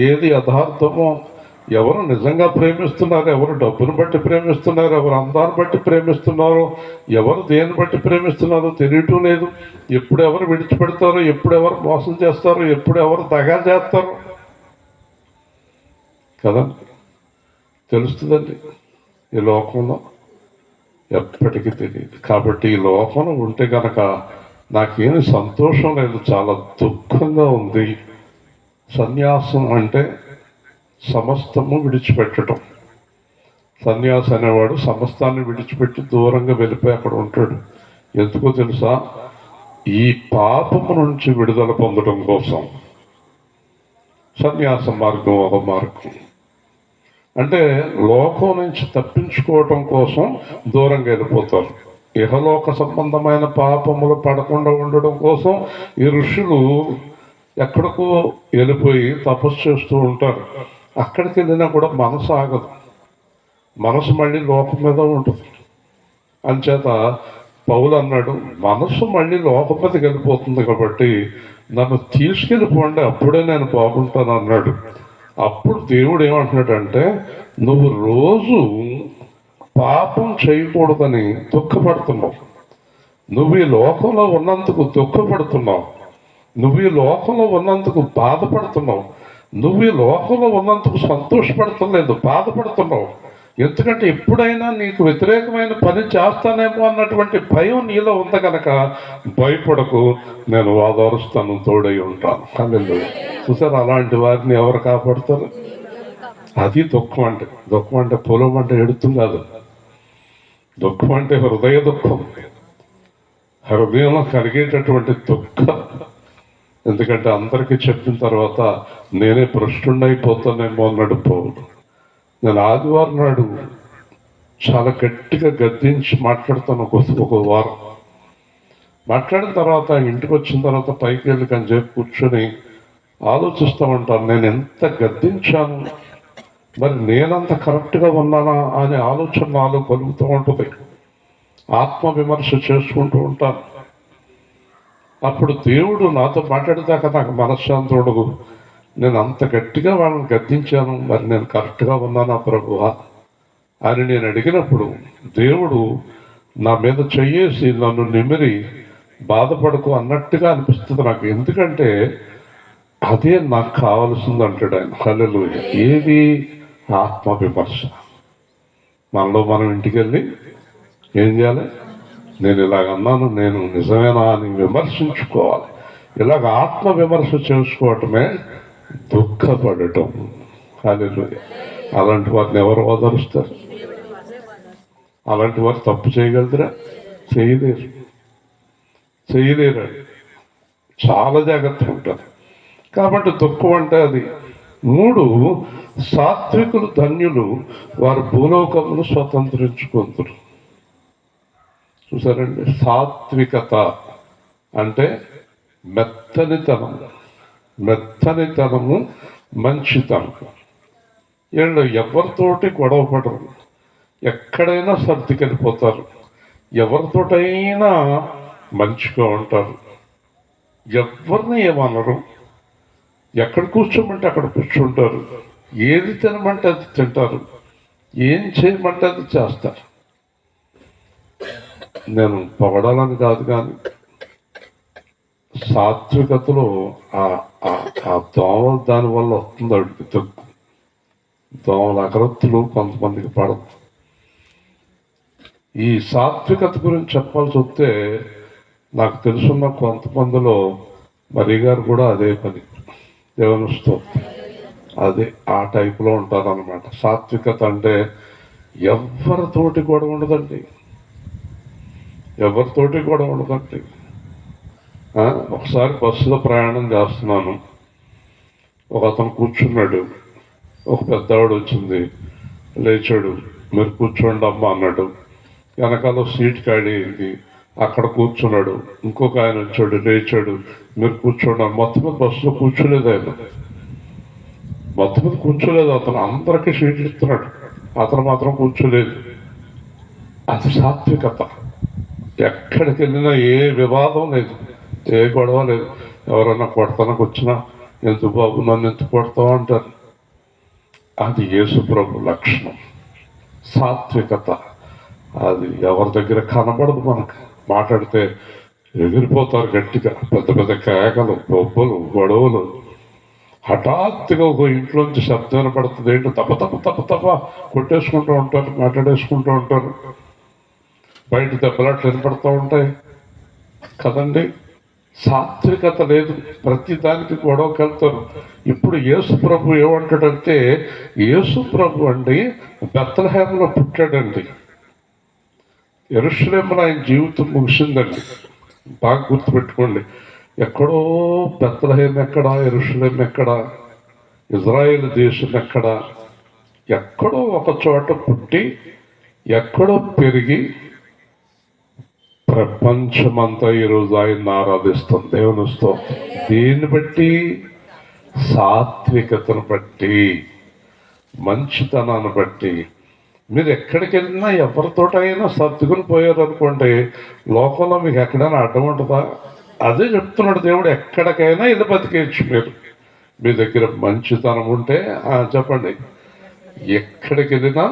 ఏది యథార్థమో, ఎవరు నిజంగా ప్రేమిస్తున్నారు, ఎవరు డబ్బును బట్టి ప్రేమిస్తున్నారు, ఎవరు అందాన్ని బట్టి ప్రేమిస్తున్నారు, ఎవరు దేన్ని బట్టి ప్రేమిస్తున్నారో తెలియటం లేదు. ఎప్పుడు ఎవరు విడిచిపెడతారో, ఎప్పుడు ఎవరు మోసం చేస్తారో, ఎప్పుడు ఎవరు దగా చేస్తారో కదా తెలుస్తుందండి. ఈ లోకంలో ఎప్పటికీ తెలియదు. కాబట్టి ఈ లోకంలో ఉంటే కనుక నాకేమి సంతోషం లేదు, చాలా దుఃఖంగా ఉంది. సన్యాసం అంటే సమస్తము విడిచిపెట్టడం. సన్యాసి అనేవాడు సమస్తాన్ని విడిచిపెట్టి దూరంగా వెళ్ళిపోయి అక్కడ ఉంటాడు. ఎందుకో తెలుసా? ఈ పాపము నుంచి విడుదల పొందడం కోసం. సన్యాస మార్గం ఒక మార్గం. అంటే లోకం నుంచి తప్పించుకోవటం కోసం దూరంగా వెళ్ళిపోతారు. ఇహలోక సంబంధమైన పాపములు పడకుండా ఉండడం కోసం ఈ ఋషులు ఎక్కడికో వెళ్ళిపోయి తపస్సు చేస్తూ ఉంటారు. అక్కడికి వెళ్ళినా కూడా మనసు ఆగదు, మనసు మళ్ళీ లోకం మీద ఉంటుంది. అంచేత పౌలు అన్నాడు, మనసు మళ్ళీ లోకం మీదకి వెళ్ళిపోతుంది కాబట్టి నన్ను తీసుకెళ్ళిపోండి, అప్పుడే నేను బాగుంటాను అన్నాడు. అప్పుడు దేవుడు ఏమంటున్నాడంటే, నువ్వు రోజు పాపం చేయకూడదని దుఃఖపడుతున్నావు, నువ్వు ఈ లోకంలో ఉన్నందుకు దుఃఖపడుతున్నావు, నువ్వు ఈ లోకంలో ఉన్నందుకు బాధపడుతున్నావు, నువ్వు ఈ లోకంలో ఉన్నందుకు సంతోషపడతలేదు, బాధపడుతున్నావు. ఎందుకంటే ఎప్పుడైనా నీకు వ్యతిరేకమైన పని చేస్తానేమో అన్నటువంటి భయం నీలో ఉంది కనుక భయపడకు, నేను ఓదారుస్తాను, తోడై ఉంటాను. హల్లెలూయా. చూసారు, అలాంటి వారిని ఎవరు కాపాడుతారు? అది దుఃఖం అంటే. దుఃఖం అంటే పొలం అంటే ఎడుతుంది కాదు, దుఃఖం అంటే హృదయ దుఃఖం, హృదయంలో కలిగేటటువంటి దుఃఖం. ఎందుకంటే అందరికీ చెప్పిన తర్వాత నేనే భ్రష్టుడైపోతానేమో అన్నాడు పౌలు. నేను ఆదివారం నాడు చాలా గట్టిగా గద్దించి మాట్లాడుతాను. ఒక వారం మాట్లాడిన తర్వాత ఇంటికి వచ్చిన తర్వాత పైకి వెళ్ళి కొంచెంసేపు కూర్చొని ఆలోచిస్తూ ఉంటాను, నేను ఎంత గద్దించాను, మరి నేనంత కరెక్ట్గా ఉన్నానా అనే ఆలోచన నాలో కలుగుతూ ఉంటుంది. ఆత్మ విమర్శ చేసుకుంటూ ఉంటాను. అప్పుడు దేవుడు నాతో మాట్లాడేదాకా నాకు మనశ్శాంతి ఉండదు. నేను అంత గట్టిగా వాళ్ళని గద్దించాను, మరి నేను కరెక్ట్గా ఉన్నానా ప్రభువా అని నేను అడిగినప్పుడు దేవుడు నా మీద చెయ్యేసి నన్ను నిమిరి బాధపడకు అన్నట్టుగా అనిపిస్తుంది నాకు. ఎందుకంటే అదే నాకు కావాల్సింది అంటాడు ఆయన. హల్లెలూయా. ఏది? ఆత్మ విమర్శ. మనలో మనం ఇంటికి వెళ్ళి ఏం చేయాలి? నేను ఇలాగ అన్నాను, నేను నిజమేనా అని విమర్శించుకోవాలి. ఇలాగ ఆత్మ విమర్శ చేసుకోవటమే దుఃఖపడటం. హల్లెలూయా. అలాంటి వారిని ఎవరు ఓదారుస్తారు? అలాంటి వారు తప్పు చేయగలుగుతారా? చేయలేరు. చాలా జాగ్రత్తగా ఉంటారు. కాబట్టి దుఃఖం అంటే అది. 3, సాత్వికులు ధన్యులు, వారు భూలోకమును స్వతంత్రించుకుంటారు. చూసారండి, సాత్వికత అంటే మెత్తనితనము, మంచితనం. వీళ్ళు ఎవరితోటి గొడవ పడరు, ఎక్కడైనా సర్దికెళ్ళిపోతారు, ఎవరితోటైనా మంచిగా ఉంటారు, ఎవరిని ఏమనరు, ఎక్కడ కూర్చోమంటే అక్కడ కూర్చుంటారు, ఏది తినమంటే అది తింటారు, ఏం చేయమంటే అది చేస్తారు. నేను పొగడాలని కాదు, కానీ సాత్వికతలో ఆ దోమలు దానివల్ల వస్తుంది అడిగి తగ్గు. దోమల అగరత్తులు కొంతమందికి పడదు. ఈ సాత్వికత గురించి చెప్పాల్సి వస్తే నాకు తెలుసున్న కొంతమందిలో మరి గారు కూడా అదే పని, దేవుని స్తోత్రం, అదే ఆ టైపులో ఉంటారన్నమాట. సాత్వికత అంటే ఎవరితోటి గొడవ ఉండదండి. ఒకసారి బస్సులో ప్రయాణం చేస్తున్నాను, ఒక అతను కూర్చున్నాడు, ఒక పెద్దవాడు వచ్చింది, లేచాడు, మీరు కూర్చోండి అమ్మ అన్నాడు. వెనకాల సీట్ ఖాళీ అయింది, అక్కడ కూర్చున్నాడు. ఇంకొక ఆయన వచ్చాడు, లేచాడు, మీరు కూర్చోండి. మొత్తం మీద బస్సులో కూర్చోలేదు ఆయన, మొత్తం మీద కూర్చోలేదు. అతను అందరికీ సీట్లు ఇస్తున్నాడు, అతను మాత్రం కూర్చోలేదు. అది సాత్వికత. ఎక్కడికి వెళ్ళినా ఏ వివాదం లేదు, ఏ గొడవ లేదు. ఎవరైనా కొడతానికి వచ్చినా ఎందుకు బాబు నన్ను ఎందుకు కొడతావు అంటారు. అది యేసు ప్రభు లక్షణం, సాత్వికత. అది ఎవరి దగ్గర కనబడదు. మనకు మాట్లాడితే ఎగిరిపోతారు గట్టిగా, పెద్ద పెద్ద కేకలు, బొబ్బలు, గొడవలు. హఠాత్తుగా ఒక ఇంట్లోంచి శబ్దం పడుతుంది, ఏంటో తప్ప కొట్టేసుకుంటూ ఉంటారు, మాట్లాడేసుకుంటూ ఉంటారు, బయట దెబ్బలాట్లు వినపడుతూ ఉంటాయి కదండి. సాత్వికత లేదు, ప్రతి దానికి గొడవకి వెళ్తారు. ఇప్పుడు యేసు ప్రభు ఏమంటాడంటే, యేసు ప్రభు అండి బెత్లెహేములో పుట్టాడండి, యెరూషలేములో ఆయన జీవితం ముగిసిందండి. బాగా గుర్తుపెట్టుకోండి. ఎక్కడో బెత్లెహేం ఎక్కడా, యెరూషలేం ఎక్కడా, ఇజ్రాయేల్ దేశం ఎక్కడా, ఎక్కడో ఒక చోట పుట్టి ఎక్కడో పెరిగి ప్రపంచమంతా ఈరోజు ఆయన్ని ఆరాధిస్తుంది. దేవుని స్తోత్రం. దీన్ని బట్టి సాత్వికతను బట్టి, మంచితనాన్ని బట్టి. మీరు ఎక్కడికి వెళ్ళినా ఎవరితోటైనా సర్దుకుని పోయారు అనుకోండి, లోకంలో మీకు ఎక్కడైనా అడ్డం ఉంటుందా? అదే చెప్తున్నాడు దేవుడు. ఎక్కడికైనా వెళ్ళి బతికేయచ్చు మీరు. మీ దగ్గర మంచితనం ఉంటే చెప్పండి, ఎక్కడికి వెళ్ళినా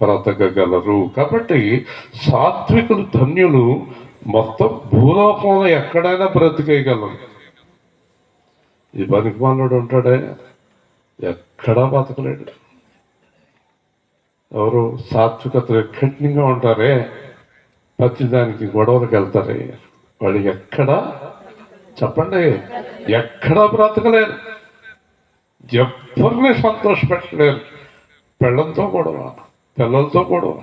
బ్రతకగలరు. కాబట్టి సాత్వికులు ధన్యులు. మొత్తం భూలోకంలో ఎక్కడైనా బ్రతికేయగలరు. ఈ పనికిమాలుడు ఉంటాడే, ఎక్కడా బతకలేడు. ఎవరు సాత్వికతలు కఠినంగా ఉంటారే, ప్రతిదానికి గొడవలకు వెళ్తారే, వాళ్ళు ఎక్కడా చెప్పండి, ఎక్కడా బ్రతకలేరు. ఎవరిని సంతోషపెట్టలేరు. పెళ్ళంతో గొడవ, పిల్లలతో గొడవ,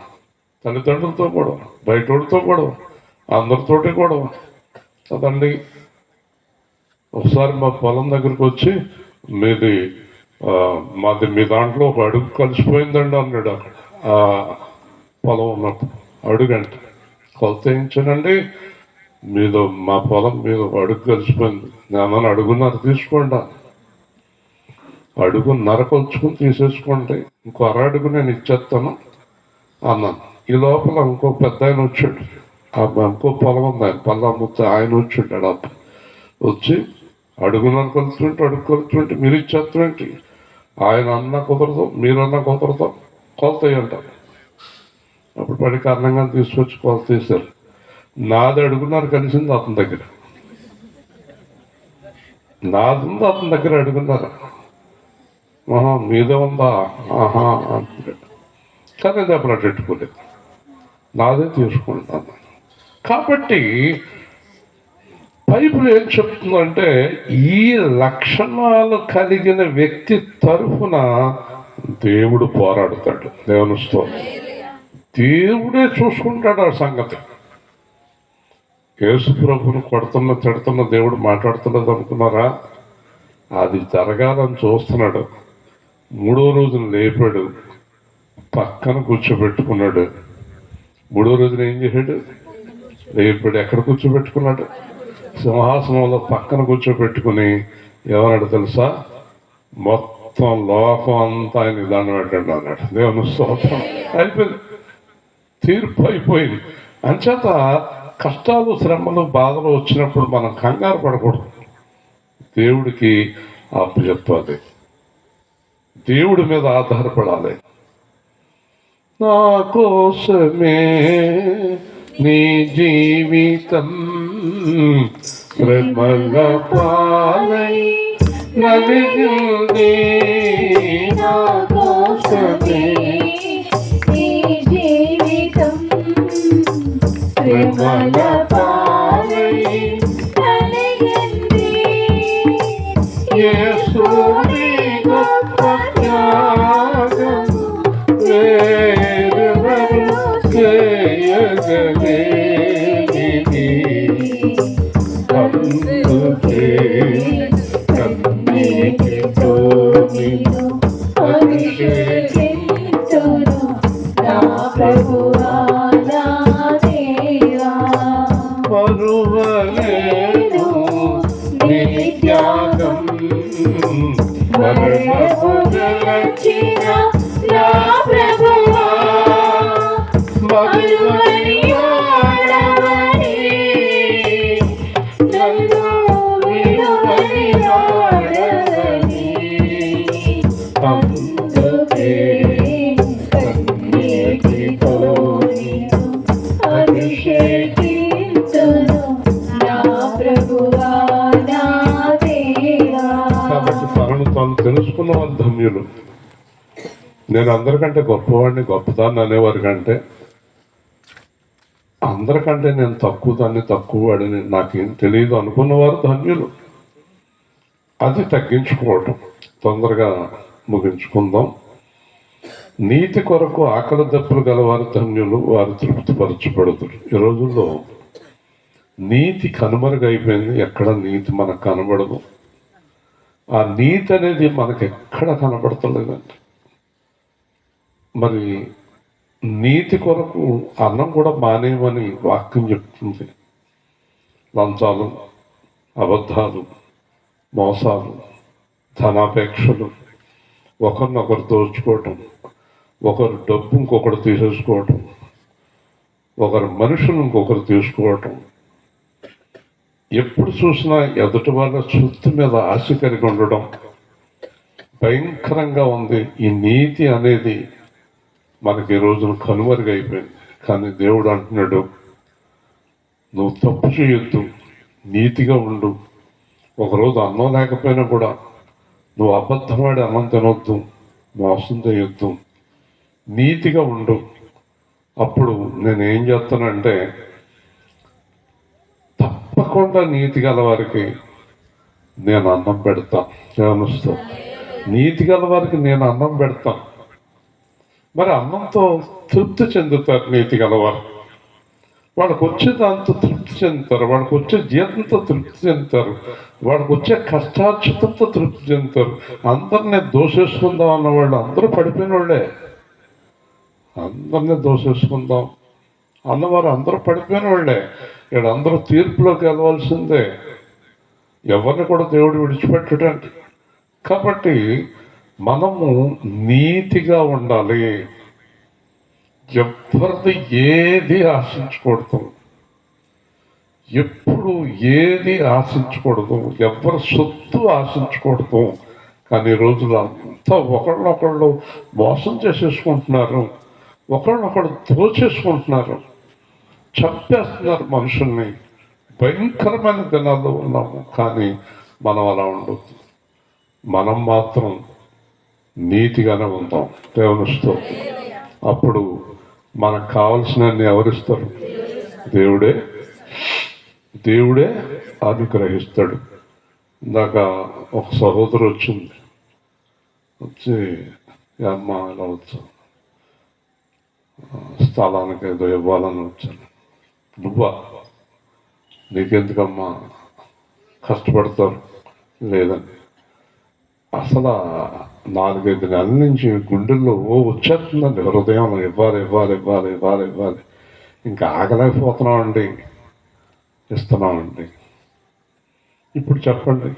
తల్లిదండ్రులతో గొడవ, బయటోడితో గొడవ, అందరితోటి గొడవ కదండి. ఒకసారి మా పొలం దగ్గరికి వచ్చి, మాది మీ దాంట్లో ఒక అడుగు కలిసిపోయిందండి అన్నాడు. అక్కడ పొలం ఉన్నప్పుడు అడుగంటే కొలత వేయించానండి, మీద మా పొలం మీద ఒక అడుగు కలిసిపోయింది. నేను అడుగున్నర తీసుకోండి, అడుగున్నర కొలుచుకుని తీసేసుకోండి, ఇంకో అడుగు నేను ఇచ్చేస్తాను అన్నాను. ఈ లోపల ఇంకో పెద్ద ఆయన వచ్చాడు. ఇంకో పొలం ఉంది, ఆయన పొలం అమ్ముతే ఆయన వచ్చాడు. వచ్చి అడుగున్నర కొలుచుకుంటే అడుగు కొలుచుకుంటే మీరు ఇచ్చేస్తామేంటి, ఆయన అన్నా కుదరదు, మీరన్నా కుదరదు, కొలత అంటారు. అప్పుడు పడి కారణంగా తీసుకొచ్చి కొలత తీశారు. నాది అడుగున్నర కలిసింది అతని దగ్గర, నాది ఉంది అతని దగ్గర అడుగున్నర. మీదే ఉందా? అంటున్నాడు. కానీ దెబ్బలు పెట్టుకోలేదు, నాదే తీసుకుంటాను. కాబట్టి బైబిల్ ఏం చెప్తుందంటే, ఈ లక్షణాలు కలిగిన వ్యక్తి తరఫున దేవుడు పోరాడుతాడు. దేవుని స్తోత్రం. దేవుడే చూసుకుంటాడు ఆ సంగతి. యేసు ప్రభువును కొడుతున్న తిడుతున్న దేవుడు మాట్లాడుతున్నది అనుకున్నారా? అది జరగాలని చూస్తున్నాడు. 3వ రోజున లేపాడు, పక్కన కూర్చోబెట్టుకున్నాడు. 3వ రోజున ఏం చేశాడు? లేపాడు. ఎక్కడ కూర్చోబెట్టుకున్నాడు? సింహాసనంలో పక్కన కూర్చోబెట్టుకుని ఏమన్నాడు తెలుసా? మొత్తం లోకం అంతా ఆయన దండం పెట్టండి అన్నాడు. దేవుని స్తోత్రం. అయిపోయింది, తీర్పు అయిపోయింది. అంచేత కష్టాలు, శ్రమలు, బాధలు వచ్చినప్పుడు మనం కంగారు పడకూడదు. దేవుడికి అప్పచెప్పాలి, దేవుడి మీద ఆధారపడాలి. నా కోసమే నీ జీవితం శ్రమల పాలై నలిగింది, నా కోసమే ఈ జీవితం శ్రమల పాలై నలిగింది. యేసుని గొప్ప త్యాగం వేరెవరు చేయగలేనిది. అందుకే కన్నీటితో నిన్ను అభిషేకించును నా ప్రభువా నా దేవా. మరువలేను నీ త్యాగం, మరణము గెలిచిన నా ప్రభువా, మరువని వాడవని, నన్ను విడువని వాడవని. అందుకే కన్నీటితో నిన్ను అభిషేకించును నా ప్రభువా నా దేవా. కాబట్టి తనను తాను తెలుసుకున్న వాళ్ళు ధన్యులు. నేను అందరికంటే గొప్పవాడిని, గొప్పదాన్ని అనేవారి కంటే, అందరికంటే నేను తక్కువ దాన్ని, తక్కువ వాడిని, నాకేం తెలియదు అనుకున్నవారు ధన్యులు. అది తగ్గించుకోవటం. తొందరగా ముగించుకుందాం. నీతి కొరకు ఆకలి దప్పులు గలవారు ధన్యులు, వారు తృప్తిపరచబడుతురు. ఈ రోజుల్లో నీతి కనుమరుగైపోయింది. ఎక్కడ నీతి మనకు కనబడదు. ఆ నీతి అనేది మనకు ఎక్కడ కనబడతలేదండి. మరి నీతి కొరకు అన్నం కూడా మానేయమని వాక్యం చెప్తుంది. లంచాలు, అబద్ధాలు, మోసాలు, ధనాపేక్షలు, ఒకరినొకరు దోచుకోవటం, ఒకరు డబ్బు ఇంకొకరు తీసేసుకోవటం, ఒకరు మనుషులు ఇంకొకరు తీసుకోవటం, ఎప్పుడు చూసినా ఎదుటి వాళ్ళ సొత్తు మీద ఆశ కలిగి ఉండడం భయంకరంగా ఉంది. ఈ నీతి అనేది మనకి ఈ రోజున కనుమరుగైపోయింది. కానీ దేవుడు అంటున్నాడు, నువ్వు తప్పు చేయొద్దు, నీతిగా ఉండు. ఒకరోజు అన్నం లేకపోయినా కూడా నువ్వు అబద్ధమాడి అన్నం తినొద్దు, మోసం చేయొద్దు, నీతిగా ఉండు. అప్పుడు నేను ఏం చేస్తానంటే, తప్పకుండా నీతి గల వారికి నేను అన్నం పెడతాను. గమనిస్తూ, నీతి గల వారికి నేను అన్నం పెడతాను. మరి అన్నంతో తృప్తి చెందుతారు నీతి గలవారు. వాళ్ళకు వచ్చే దాంతో తృప్తి చెందుతారు, వాళ్ళకు వచ్చే జీతంతో తృప్తి చెందుతారు, వాళ్ళకు వచ్చే కష్టార్జితంతో తృప్తి చెందుతారు. అందరినీ దోషేసుకుందాం అన్నవాళ్ళు అందరూ పడిపోయిన వాళ్ళే. అందరినీ దోషేసుకుందాం అన్నవారు అందరూ పడిపోయిన వాళ్ళే. ఇక్కడ అందరూ తీర్పులోకి వెళ్ళవలసిందే, ఎవరిని కూడా దేవుడు విడిచిపెట్టడానికి. కాబట్టి మనము నీతిగా ఉండాలి. ఎవరిది ఏది ఆశించకూడదు, ఎప్పుడు ఏది ఆశించకూడదు, ఎవరి సొత్తు ఆశించకూడదు. కానీ ఈ రోజులు అంతా ఒకళ్ళనొకళ్ళు మోసం చేసేసుకుంటున్నారు, ఒకళ్ళనొకళ్ళు దోచేసుకుంటున్నారు, చంపేస్తున్నారు మనుషుల్ని. భయంకరమైన దినాల్లో ఉన్నాము. కానీ మనం అలా ఉండదు. మనం మాత్రం నీతిగానే ఉందాం. దేవునిస్తూ అప్పుడు మనకు కావలసినన్ని ఎవరిస్తారు? దేవుడే. దేవుడే అనుగ్రహిస్తాడు. ఇందాక ఒక సహోదరు వచ్చి అమ్మ ఇలా వచ్చా, స్థలానికి ఏదో ఇవ్వాలని వచ్చాను. నువ్వా? నీకెందుకమ్మా కష్టపడతారు? లేదండి. అసలు 4-5 నెలల నుంచి గుండెల్లో వచ్చేస్తుందండి హృదయం. ఇవ్వాలి ఇవ్వాలి ఇవ్వాలి ఇవ్వాలి ఇవ్వాలి. ఇంకా ఆగలేకపోతున్నామండి. ఇస్తున్నామండి. ఇప్పుడు చెప్పండి,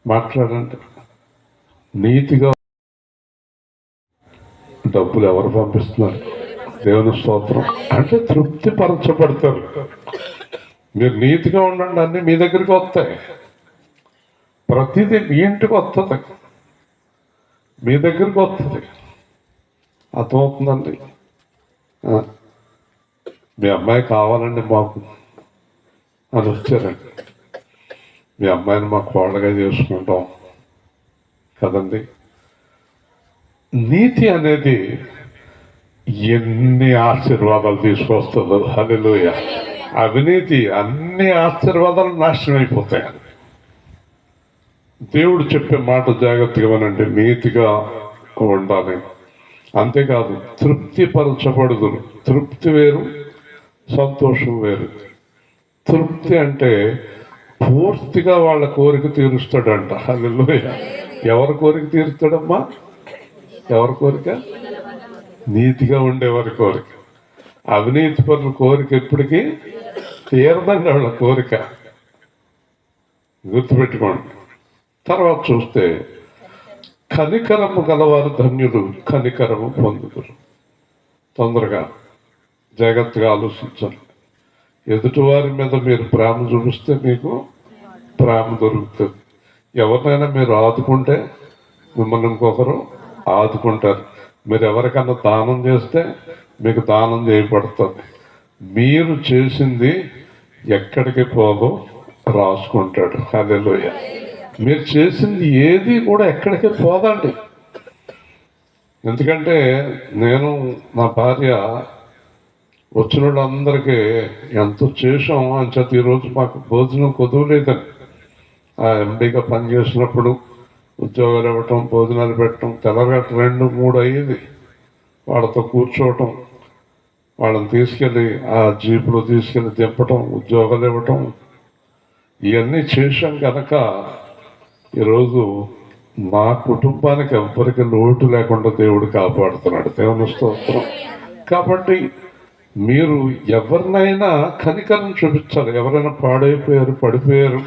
మాట్లాడండి. నీతిగా డబ్బులు ఎవరు పంపిస్తున్నారు? దేవుని స్తోత్రం. అంటే తృప్తిపరచబడతారు. మీరు నీతిగా ఉండండి, అన్నీ మీ దగ్గరికి వస్తాయి. ప్రతిదీ మీ ఇంటికి వస్తుంది, మీ దగ్గరికి వస్తుంది. అర్థమవుతుందండి? మీ అమ్మాయి కావాలండి మాకు అని వచ్చారండి. మీ అమ్మాయిని మాకు కోళ్ళగా చేసుకుంటాం కదండి. నీతి అనేది ఎన్ని ఆశీర్వాదాలు తీసుకొస్తుందో. హల్లెలూయా. అవినీతి అన్ని ఆశీర్వాదాలు నాశనం అయిపోతాయి. దేవుడు చెప్పే మాట జాగ్రత్తగా వినండి. నీతిగా ఉండాలి. అంతేకాదు, తృప్తిపరచబడదు. తృప్తి వేరు, సంతోషం వేరు. తృప్తి అంటే పూర్తిగా వాళ్ళ కోరిక తీరుస్తాడంట. హల్లెలూయా. ఎవరి కోరిక తీరుస్తాడమ్మా? ఎవరి కోరిక? నీతిగా ఉండేవారి కోరిక. అవినీతి పరుల కోరిక ఎప్పటికీ తీరదండి వాళ్ళ కోరిక. గుర్తుపెట్టుకోండి. తర్వాత చూస్తే, కనికరము గలవారు ధన్యులు, కనికరము పొందుదురు. తొందరగా జాగ్రత్తగా ఆలోచించండి. ఎదుటివారి మీద మీరు ప్రేమ చూపిస్తే మీకు ప్రేమ దొరుకుతుంది. ఎవరినైనా మీరు ఆదుకుంటే మిమ్మల్ని ఇంకొకరు ఆదుకుంటారు. మీరు ఎవరికైనా దానం చేస్తే మీకు దానం చేయబడుతుంది. మీరు చేసింది ఎక్కడికి పోదో రాసుకుంటాడు. హల్లెలూయా. మీరు చేసింది ఏది కూడా ఎక్కడికి పోదండి. ఎందుకంటే నేను, నా భార్య వచ్చిన వాళ్ళందరికీ ఎంతో చేసాం అని చెప్పి ఈరోజు మాకు భోజనం కుదవలేదని. ఆ ఎండీగా పనిచేసినప్పుడు ఉద్యోగాలు ఇవ్వటం, భోజనాలు పెట్టడం, తెల్లగట్ట 2-3 అయ్యేది. వాళ్ళతో కూర్చోవటం, వాళ్ళని తీసుకెళ్ళి ఆ జీపులో తీసుకెళ్ళి దింపటం, ఉద్యోగాలు ఇవ్వటం, ఇవన్నీ చేసాం కనుక ఈరోజు మా కుటుంబానికి ఎవ్వరికి లోటు లేకుండా దేవుడు కాపాడుతున్నాడు. దేవుని స్తోత్రం. కాబట్టి మీరు ఎవరినైనా కనికరం చూపించాలి. ఎవరైనా పాడైపోయారు, పడిపోయారు,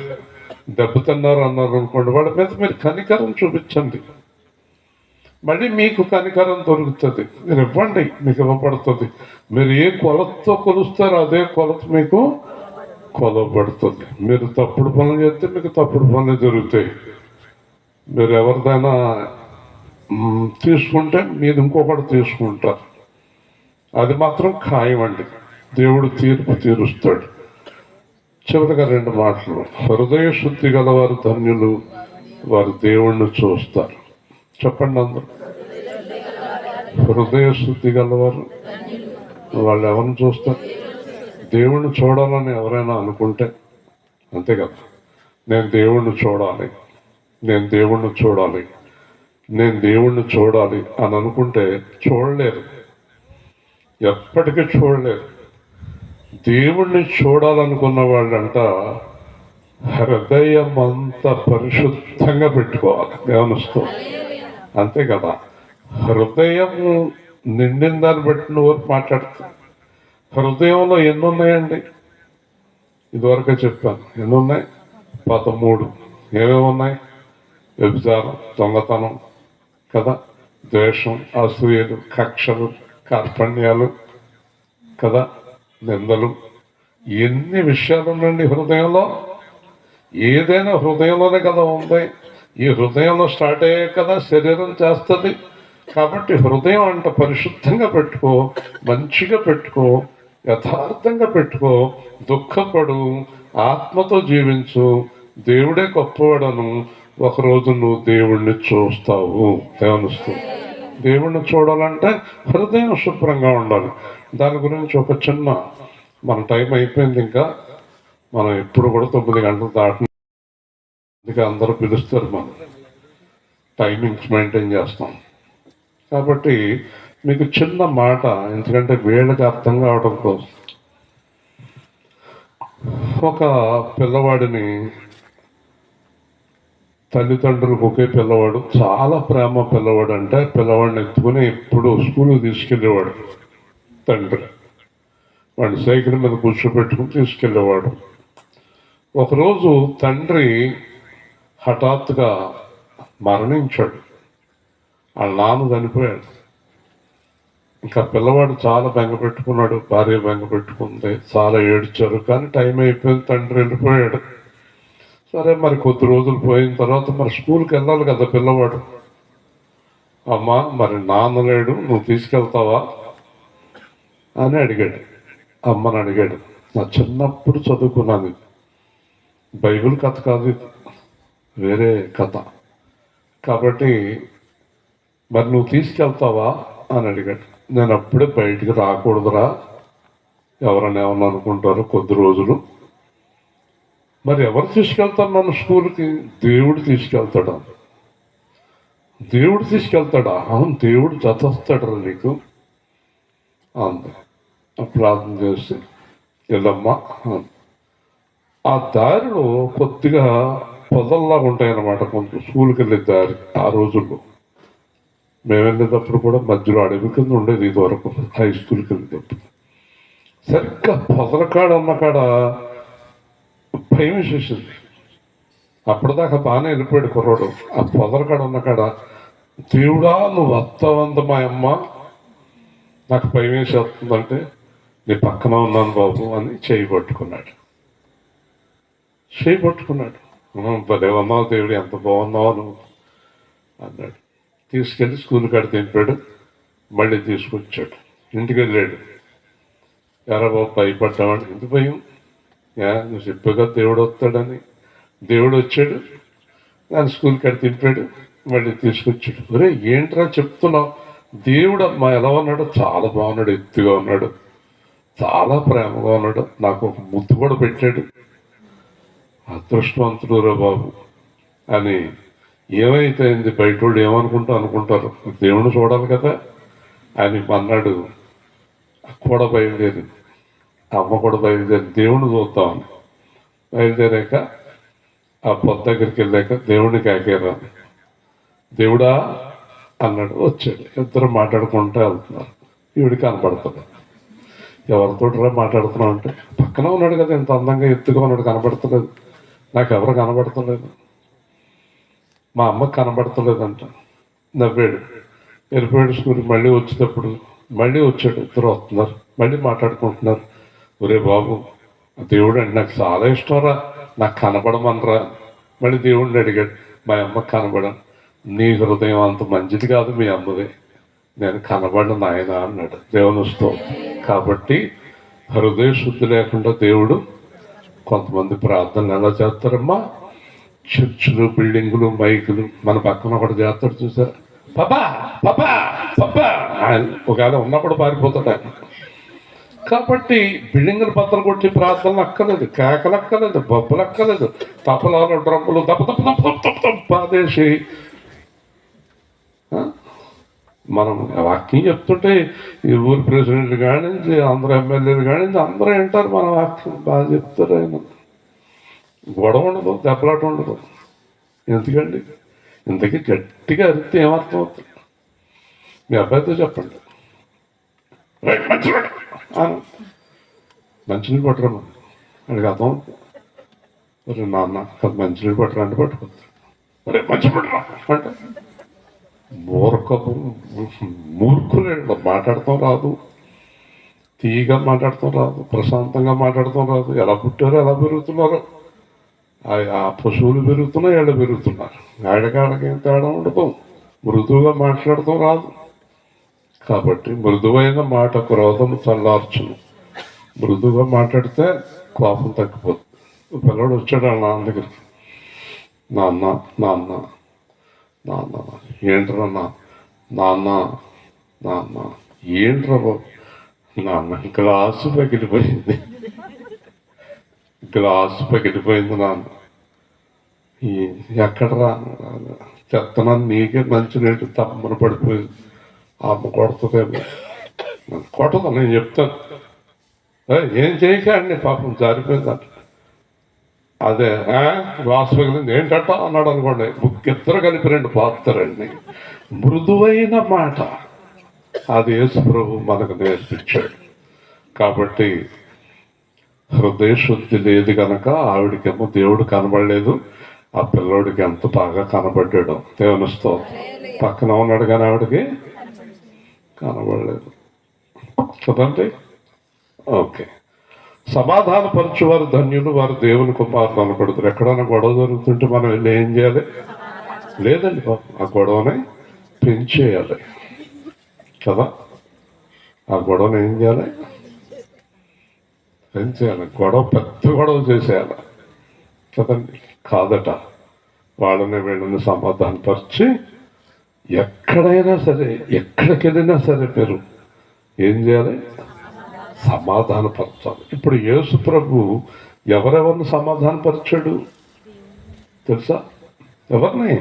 దెబ్బతిన్నారు అన్నారు అనుకోండి, వాళ్ళ మీద మీరు కనికరం చూపించండి. మళ్ళీ మీకు కనికరం దొరుకుతుంది. మీరు ఇవ్వండి, మీకు ఇవ్వబడుతుంది. మీరు ఏ కొలతతో కొలుస్తారో అదే కొలత మీకు కొలవబడుతుంది. మీరు తప్పుడు పనులు చేస్తే మీకు తప్పుడు పనులు జరుగుతాయి. మీరు ఎవరిదైనా తీసుకుంటే మీరు ఇంకొకటి తీసుకుంటారు. అది మాత్రం ఖాయం అండి. దేవుడు తీర్పు తీరుస్తాడు. చివరిగా 2 మాటలు. హృదయ శుద్ధి గలవారు ధన్యులు, వారు దేవుణ్ణి చూస్తారు. చెప్పండి అందరూ. హృదయ శుద్ధి గలవారు వాళ్ళు ఎవరిని చూస్తారు? దేవుణ్ణి చూడాలని ఎవరైనా అనుకుంటే అంతే కదా. నేను దేవుణ్ణి చూడాలి, నేను దేవుణ్ణి చూడాలి, నేను దేవుణ్ణి చూడాలి అని అనుకుంటే చూడలేరు, ఎప్పటికీ చూడలేరు. దేవుణ్ణి చూడాలనుకున్న వాళ్ళంట హృదయం అంతా పరిశుద్ధంగా పెట్టుకోవాలి. దేవునిస్తూ అంతే కదా. హృదయం నిండిన దాన్ని బట్టి నువ్వు మాట్లాడుతుంది. హృదయంలో ఎన్ని ఉన్నాయండి? ఇదివరకే చెప్పాను. ఎన్ని ఉన్నాయి? 13. ఏమేమి ఉన్నాయి? వ్యభిచారం, దొంగతనం కదా, ద్వేషం, అసూయలు, కక్షలు, కార్పణ్యాలు కదా, నిందలు. ఎన్ని విషయాలు ఉన్నాయండి హృదయంలో. ఏదైనా హృదయంలోనే కదా ఉంది. ఈ హృదయంలో స్టార్ట్ అయ్యే కదా శరీరం చేస్తుంది. కాబట్టి హృదయం అంట పరిశుద్ధంగా పెట్టుకో, మంచిగా పెట్టుకో, యథార్థంగా పెట్టుకో, దుఃఖపడు, ఆత్మతో జీవించు. దేవుడే గొప్పవాడను. ఒకరోజు నువ్వు దేవుణ్ణి చూస్తావు. దేవునిస్తూ దేవుణ్ణి చూడాలంటే హృదయం శుభ్రంగా ఉండాలి. దాని గురించి ఒక చిన్న, మన టైం అయిపోయింది, ఇంకా మనం ఎప్పుడు కూడా 9 గంటలు దాటిన అందుకే అందరూ పిలుస్తారు. మనం టైమింగ్స్ మెయింటైన్ చేస్తాం. కాబట్టి మీకు చిన్న మాట, ఎందుకంటే వీళ్ళకి అర్థం కావడం కోసం. ఒక పిల్లవాడిని తల్లిదండ్రులకు, ఒకే పిల్లవాడు, చాలా ప్రేమ పిల్లవాడు. అంటే పిల్లవాడిని ఎత్తుకుని ఎప్పుడు స్కూల్కి తీసుకెళ్ళేవాడు తండ్రి. వాడిని సైకిల్ మీద కూర్చోబెట్టుకుని తీసుకెళ్ళేవాడు. ఒకరోజు తండ్రి హఠాత్తుగా మరణించాడు. వాళ్ళ నాన్న చనిపోయాడు. ఇంకా పిల్లవాడు చాలా బెంగ పెట్టుకున్నాడు, భార్య బెంగ పెట్టుకుంది, చాలా ఏడ్చారు. కానీ టైం అయిపోయింది, తండ్రి వెళ్ళిపోయాడు. సరే, మరి కొద్ది రోజులు పోయిన తర్వాత మరి స్కూల్కి వెళ్ళాలి కదా పిల్లవాడు. అమ్మా, మరి నాన్న లేడు, నువ్వు తీసుకెళ్తావా అని అడిగాడు. అమ్మని అడిగాడు. నా చిన్నప్పుడు చదువుకున్నాను, బైబిల్ కథ కాదు ఇది, వేరే కథ. కాబట్టి మరి నువ్వు తీసుకెళ్తావా అని అడిగాడు. నేను అప్పుడే బయటికి రాకూడదురా, ఎవరైనా ఏమన్నా అనుకుంటారు, కొద్ది రోజులు. మరి ఎవరు తీసుకెళ్తారు నన్ను స్కూల్కి? దేవుడు తీసుకెళ్తాడా? దేవుడు తీసుకెళ్తాడా? అవును, దేవుడు జతొస్తాడు నీకు అంది. ప్రార్థన చేసి వెళ్ళమ్మా. ఆ దారిలో కొద్దిగా పొదల్లాగా ఉంటాయన్నమాట, కొంచెం స్కూల్కి వెళ్ళే దారి. ఆ రోజుల్లో మేము వెళ్ళేటప్పుడు కూడా మధ్యలో అడవి కింద ఉండేది. ఇది వరకు హై స్కూల్కి వెళ్ళేటప్పుడు సరిగ్గా పొదలకాడ ఉన్న కాడ భయం వేసేసింది. అప్పటిదాకా బాగానే వెళ్ళిపోయాడు కుర్రాడు. ఆ పొదలకాడ ఉన్న కాడ, దేవుడా నువ్వు వస్తావంత మా అమ్మ, నాకు భయం వేసేస్తుందంటే, నీ పక్కన ఉన్నాను బాబు అని చేయి పట్టుకున్నాడు. భలే ఉన్నావు దేవుడు, ఎంత బాగున్నావు నువ్వు అన్నాడు. తీసుకెళ్ళి స్కూల్ కాడ దింపాడు. మళ్ళీ తీసుకొచ్చాడు. ఇంటికి వెళ్ళాడు. ఎరా బాబు భయపడ్డామని. ఎందుకు భయం? నువ్వు చెప్పాగా దేవుడు వస్తాడని. దేవుడు వచ్చాడు, నన్ను స్కూల్ కాడ దింపాడు, మళ్ళీ తీసుకొచ్చాడు. ఒరే ఏంట్రా చెప్తున్నావు? దేవుడు అమ్మా ఎలా ఉన్నాడు? చాలా బాగున్నాడు, ఎత్తుగా ఉన్నాడు, చాలా ప్రేమగా ఉన్నాడు, నాకు ఒక ముద్దు కూడా పెట్టాడు. అదృష్టవంతుడు రా బాబు అని. ఏమైతే అయింది, బయట వాళ్ళు ఏమనుకుంటా అనుకుంటారు, దేవుణ్ణి చూడాలి కదా అని అన్నాడు. కూడా బయలుదేరింది, అమ్మ కూడా బయలుదేరింది, దేవుణ్ణి చూద్దామని. బయలుదేరాక ఆ పొద్దు దగ్గరికి వెళ్ళాక దేవుడిని కాకేరా, దేవుడా అన్నాడు. వచ్చాడు. ఇద్దరు మాట్లాడుకుంటూ వెళ్తున్నారు. ఈవిడికి కనపడుతుంది. ఎవరితో మాట్లాడుతున్నావు అంటే, పక్కన ఉన్నాడు కదా, ఇంత అందంగా ఎత్తుగా ఉన్నాడు, కనబడతలేదు. నాకు ఎవరు కనబడతలేదు, మా అమ్మకి కనబడతలేదంట. నవ్వాడు. వెళ్ళిపోయాడు స్కూల్కి. మళ్ళీ వచ్చేటప్పుడు మళ్ళీ వచ్చాడు. ఇద్దరు వస్తున్నారు, మళ్ళీ మాట్లాడుకుంటున్నారు. ఒరే బాబు, దేవుడు అంటే నాకు చాలా ఇష్టంరా, నాకు కనబడమనరా. మళ్ళీ దేవుడిని అడిగాడు. మా అమ్మకి కనబడను. నీ హృదయం అంత మంచిది కాదు మీ అమ్మది, నేను కనబడను ఆయన అన్నాడు. దేవుని వస్తూ కాబట్టి హృదయ శుద్ధి లేకుండా దేవుడు కొంతమంది ప్రార్థనలు ఎలా చేస్తారమ్మా? చర్చిలు, బిల్డింగులు, మైకులు. మన పక్కన ఒకటి చేస్తాడు చూసారా, పాపా పాపా పాపా ఆయన ఒకవేళ ఉన్నప్పుడు పారిపోతాడు ఆయన. కాబట్టి బిల్డింగులు బద్దలు కొట్టి ప్రార్థనలు అక్కలేదు, కేకలు అక్కలేదు, బొబ్బలు అక్కలేదు, తపలాలు డ్రమ్ములు దప్ప దప్ప దప్ప దప్ప దప్ప బాధేసి మనం వాక్యం చెప్తుంటే ఈ ఊరి ప్రెసిడెంట్లు కాడి నుంచి అందరూ ఎమ్మెల్యేలు కాడి నుంచి అందరూ వింటారు మన వాక్యం. బాగా చెప్తారు ఆయన. గొడవ ఉండదు, దెబ్బలాట ఉండదు. ఎందుకండి? ఇంతకీ గట్టిగా అరిస్తే ఏమర్థం అవుతుంది? మీ అబ్బాయితో చెప్పండి, మంచినీళ్ళు పట్టరమ్మా అడిగి అర్థం అవుతుంది. అరే నాన్న కాదు మంచినీళ్ళు పట్టరా అంటే పట్టుకుంటారు. అరే మంచి పట్టరా అంటే మూర్ఖులు. మాట్లాడతాం రాదు, తీయగా మాట్లాడతాం రాదు, ప్రశాంతంగా మాట్లాడతాం రాదు. ఎలా పుట్టారో ఎలా పెరుగుతున్నారో, ఆ పశువులు పెరుగుతున్నాయి, ఏళ్ళు పెరుగుతున్నారు. ఆడకాళ్ళకి ఏం తేడా ఉండదు. మృదువుగా మాట్లాడతాం రాదు. కాబట్టి మృదువైన మాట క్రోధము చల్లార్చును. మృదువుగా మాట్లాడితే కోపం తగ్గిపోతుంది. పిల్లడు వచ్చాడు వాళ్ళ నాన్న దగ్గరికి. నాన్న నాన్న నాన్న ఏంట్రా నాన్న నాన్న ఏంట్రా బాబు? నాన్న గ్లాసు పగిలిపోయింది, గ్లాసు పగిలిపోయింది నాన్న. ఎక్కడరా? చెత్తనాన్ని నీకే మంచి రేటు తప్పమని పడిపోయింది. అమ్మ కొడుతుందేమో. కొట్టదు, నేను చెప్తాను. ఏం చేయకండి పాపం జారిపోయిందంట. అదే గ్లాస్ పగిలింది ఏంటట అన్నాడు అనుకోండి. ఇద్దరు కలిపి రెండు పాతారండి. మృదువైన మాట అది యేసు ప్రభు మనకు నేర్పించాడు. కాబట్టి హృదయ శుద్ధి లేదు కనుక ఆవిడకేమో దేవుడు కనబడలేదు. ఆ పిల్లోడికి ఎంత బాగా కనబడ్డాడు. దేవుని స్తోత్రం. పక్కన ఉన్నాడు కానీ ఆవిడకి కనబడలేదు కదండి. ఓకే. సమాధానపరచువారు ధన్యులు, వారు దేవుని కుమారులు అనకూడదు. ఎక్కడైనా గొడవ జరుగుతుంటే మనం వెళ్ళి ఏం చేయాలి? లేదండి బాబు, ఆ గొడవని పెంచేయాలి కదా. ఆ గొడవని ఏం చేయాలి? పెంచేయాలి. గొడవ పెద్ద గొడవ చేసేయాలి కదండి. కాదట, వాళ్ళని వీళ్ళని సమాధానపరిచి ఎక్కడైనా సరే, ఎక్కడికి వెళ్ళినా సరే మీరు ఏం చేయాలి? సమాధానపరచాలి. ఇప్పుడు యేసు ప్రభు ఎవరెవరిని సమాధానపరిచాడు తెలుసా? ఎవరిని?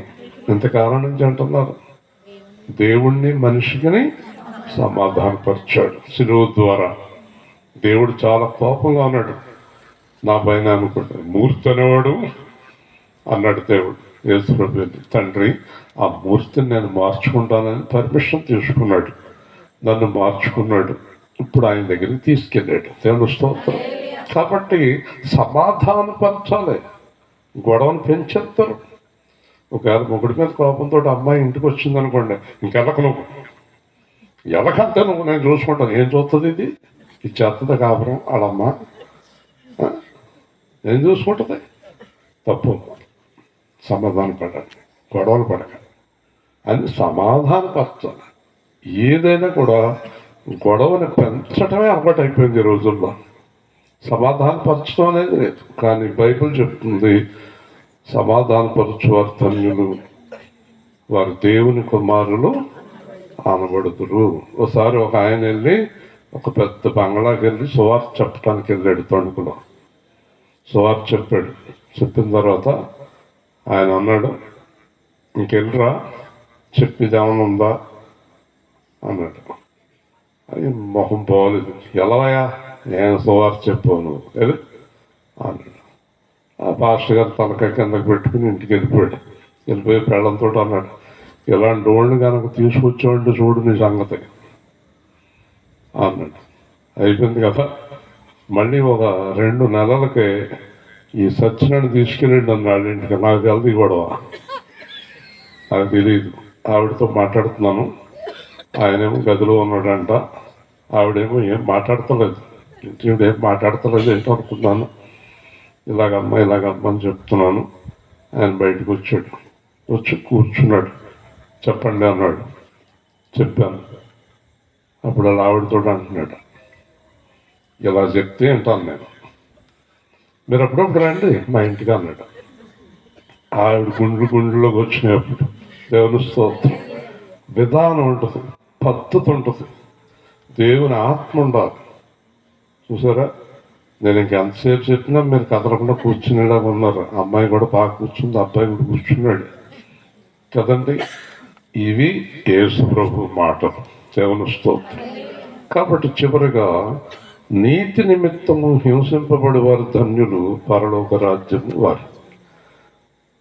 ఇంతకాలం నుంచి అంటున్నారు. దేవుణ్ణి మనిషిని సమాధానపరిచాడు శిలువ ద్వారా. దేవుడు చాలా కోపంగా ఉన్నాడు నా పైన అనుకుంటాడు. మూర్తి అనేవాడు అన్నాడు దేవుడు యేసు ప్రభు. తండ్రి, ఆ మూర్తిని నేను మార్చుకుంటానని పర్మిషన్ తీసుకున్నాడు, నన్ను మార్చుకున్నాడు. ఇప్పుడు ఆయన దగ్గరికి తీసుకెళ్ళాడు. దేవుని స్తోత్రం. కాబట్టి సమాధానపరచాలి, గొడవను పెంచేస్తారు. ఒకవేళ మొగుడి మీద కోపంతో అమ్మాయి ఇంటికి వచ్చింది అనుకోండి, ఇంకెళ్ళక నువ్వు ఎలకంటే నువ్వు నేను చూసుకుంటాను. ఏం చూస్తుంది ఇది? ఇది చేస్తుంది కాపురం వాళ్ళమ్మ, ఏం చూసుకుంటుంది? తప్పు. సమాధాన పడండి, గొడవలు పడకండి అని సమాధానపరచాలి. ఏదైనా కూడా గొడవని పెంచడమే అలవాటు అయిపోయింది ఈ రోజుల్లో. సమాధానపరచడం అనేది లేదు. కానీ బైబిల్ చెప్తుంది సమాధానపరచువారు ధన్యులు, వారు దేవుని కుమారులు అనబడుతురు. ఒకసారి ఒక ఆయన వెళ్ళి ఒక పెద్ద బంగ్లాకి వెళ్ళి సువార్త చెప్పడానికి వెళ్ళాడు తణుకులో. సువార్త చెప్పాడు. చెప్పిన తర్వాత ఆయన అన్నాడు, ఇంకెళ్ళరా, చెప్పేది ఏమైనా ఉందా అన్నాడు. అది మొహం బాగోలేదు. ఎలాయా, నేను సువార్త చెప్పావు నువ్వు ఏది అన్నాడు. ఆ పాస్టర్ గారు తలకాయ కిందకు పెట్టుకుని ఇంటికి వెళ్ళిపోయాడు. వెళ్ళిపోయి పెళ్ళంతో అన్నాడు, ఇలాంటి వాళ్ళు కనుక తీసుకొచ్చేవాళ్ళు చూడు నీ సంగతి అన్నాడు. అయిపోయింది కదా. మళ్ళీ ఒక 2 నెలలకి ఈ సత్యనారాయణ తీసుకెళ్ళండి అన్నాడు ఇంటికి. నాకు తెలియదు గొడవ, నాకు తెలియదు. ఆవిడతో మాట్లాడుతున్నాను, ఆయనేమో గదిలో ఉన్నాడంట, ఆవిడేమో ఏం మాట్లాడతలేదు, ఇంటి ఏం మాట్లాడతలేదు ఏంటో అనుకున్నాను. ఇలాగమ్మా అని చెప్తున్నాను. ఆయన బయటకు వచ్చాడు, వచ్చి కూర్చున్నాడు. చెప్పండి అన్నాడు. చెప్పాను. అప్పుడు అలా ఆవిడతో అంటున్నాడు, ఇలా చెప్తే ఏంటాను నేను, మీరు అప్పుడప్పుడు రండి మా ఇంటికి అన్నాడు. ఆవిడ గుండెలోకి వచ్చినప్పుడు దేవుని స్తోత్రం, విధానం ఉంటుంది, పద్ధతి ఉంటుంది, దేవుని ఆత్మ ఉండాలి. చూసారా, నేను ఇంకెంతసేపు చెప్పినా మీరు కదలకుండా కూర్చునేలాగా ఉన్నారు. అమ్మాయి కూడా బాగా కూర్చుంది, అబ్బాయి కూడా కూర్చున్నాడు కదండి. ఇవి యేసు ప్రభు మాటలు, దేవుని స్తోత్రం. కాబట్టి చివరిగా, నీతి నిమిత్తము హింసింపబడి వారు ధన్యులు, పరలోక రాజ్యము వారు.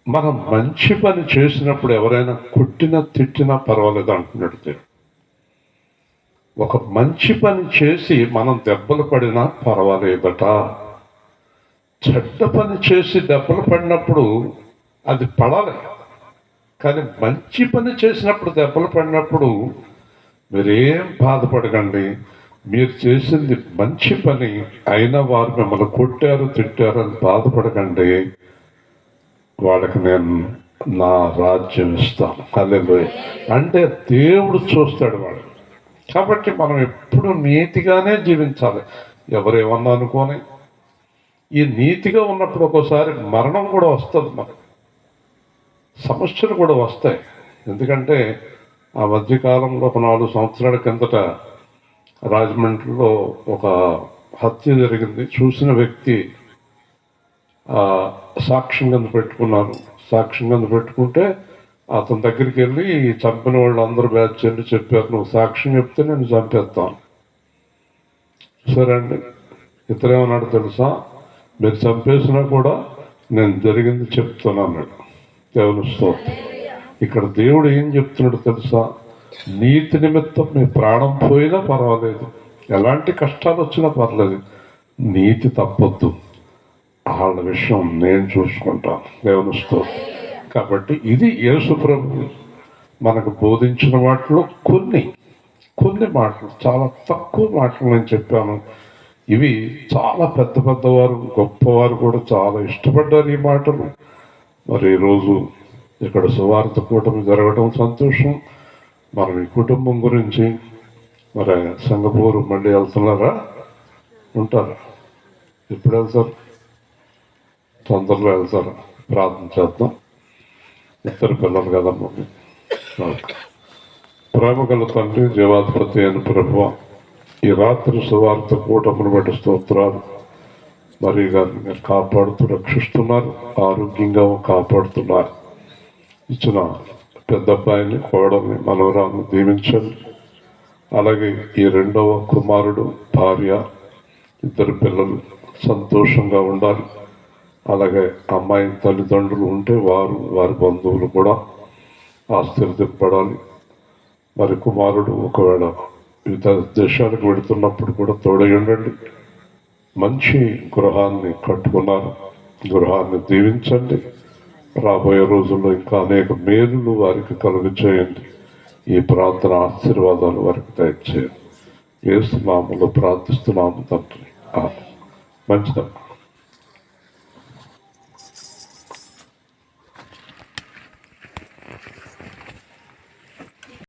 మనం మంచి పని చేసినప్పుడు ఎవరైనా కొట్టినా తిట్టినా పర్వాలేదు అంటున్నాడు దేవుడు. ఒక మంచి పని చేసి మనం దెబ్బలు పడినా పర్వాలేదట. చెడ్డ పని చేసి దెబ్బలు పడినప్పుడు అది పడాలి, కానీ మంచి పని చేసినప్పుడు దెబ్బలు పడినప్పుడు మీరేం బాధపడకండి. మీరు చేసింది మంచి పని అయినా వారు మిమ్మల్ని కొట్టారు తిట్టారు అని బాధపడకండి. వాళ్ళకి నేను నా రాజ్యం ఇస్తాను. హల్లెలూయా. అంటే దేవుడు చూస్తాడు వాడు. కాబట్టి మనం ఎప్పుడు నీతిగానే జీవించాలి, ఎవరేమన్నా అనుకోని. ఈ నీతిగా ఉన్నప్పుడు ఒక్కోసారి మరణం కూడా వస్తుంది, మనకు సమస్యలు కూడా వస్తాయి. ఎందుకంటే ఆ మధ్యకాలంలో ఒక 4 సంవత్సరాల కిందట రాజమండ్రిలో ఒక హత్య జరిగింది. చూసిన వ్యక్తి సాక్ష్యం కింద పెట్టుకున్నారు. సాక్ష్యం కింద పెట్టుకుంటే అతని దగ్గరికి వెళ్ళి చంపిన వాళ్ళు అందరూ బ్యాచ్ వెళ్ళి చెప్పారు, నువ్వు సాక్ష్యం చెప్తే నేను చంపేస్తాను. సరే అండి. ఇతరేమన్నాడు తెలుసా, మీరు చంపేసినా కూడా నేను జరిగింది చెప్తాను అన్నాడు. దేవుని స్తోత్రం. ఇక్కడ దేవుడు ఏం చెప్తున్నాడు తెలుసా, నీతి నిమిత్తం మీ ప్రాణం పోయినా పర్వాలేదు, ఎలాంటి కష్టాలు వచ్చినా పర్లేదు, నీతి తప్పొద్దు, వాళ్ళ విషయం నేను చూసుకుంటాను. దేవుని స్తోత్రం. కాబట్టి ఇది యేసు ప్రభు మనకు బోధించిన వాటిలో కొన్ని మాటలు, చాలా తక్కువ మాటలు నేను చెప్పాను. ఇవి చాలా పెద్దవారు గొప్పవారు కూడా చాలా ఇష్టపడ్డారు ఈ మాటలు. మరి ఈరోజు ఇక్కడ సువార్త కూటమి జరగడం సంతోషం. మనం ఈ కుటుంబం గురించి మరి సింగపూర్ మళ్ళీ వెళ్తున్నారా, ఉంటారా, ఎప్పుడు వెళ్తారు? తొందరలో వెళ్తారా? ప్రార్థన చేద్దాం. 2 పిల్లలు కదమ్మా. ప్రేమ గల తండ్రి, జీవాధిపతి అయిన ప్రభువా, ఈ రాత్రి సువార్త కూటమిని బట్టి స్తోత్రాలు. మరి గారిని మీరు కాపాడుతూ రక్షిస్తున్నారు, ఆరోగ్యంగా కాపాడుతున్నారు. ఇచ్చిన పెద్ద అబ్బాయిని, కోడల్ని, మనవరాన్ని దీవించండి. అలాగే ఈ 2వ కుమారుడు, భార్య, 2 పిల్లలు సంతోషంగా ఉండాలి. అలాగే అమ్మాయి తల్లిదండ్రులు ఉంటే వారి బంధువులు కూడా ఆశీర్వదింపబడాలి. మరి కుమారుడు ఒకవేళ వివిధ దేశాలకు వెళుతున్నప్పుడు కూడా తోడై ఉండండి. మంచి గృహాన్ని కట్టుకున్నారు, గృహాన్ని దీవించండి. రాబోయే రోజుల్లో ఇంకా అనేక మేలులు వారికి కలుగు చేయండి. ఈ ప్రార్థన ఆశీర్వాదాలు వారికి దయచేయండి. యేసు నామములో ప్రార్థిస్తున్నాము తండ్రి. మంచిదమ్మా.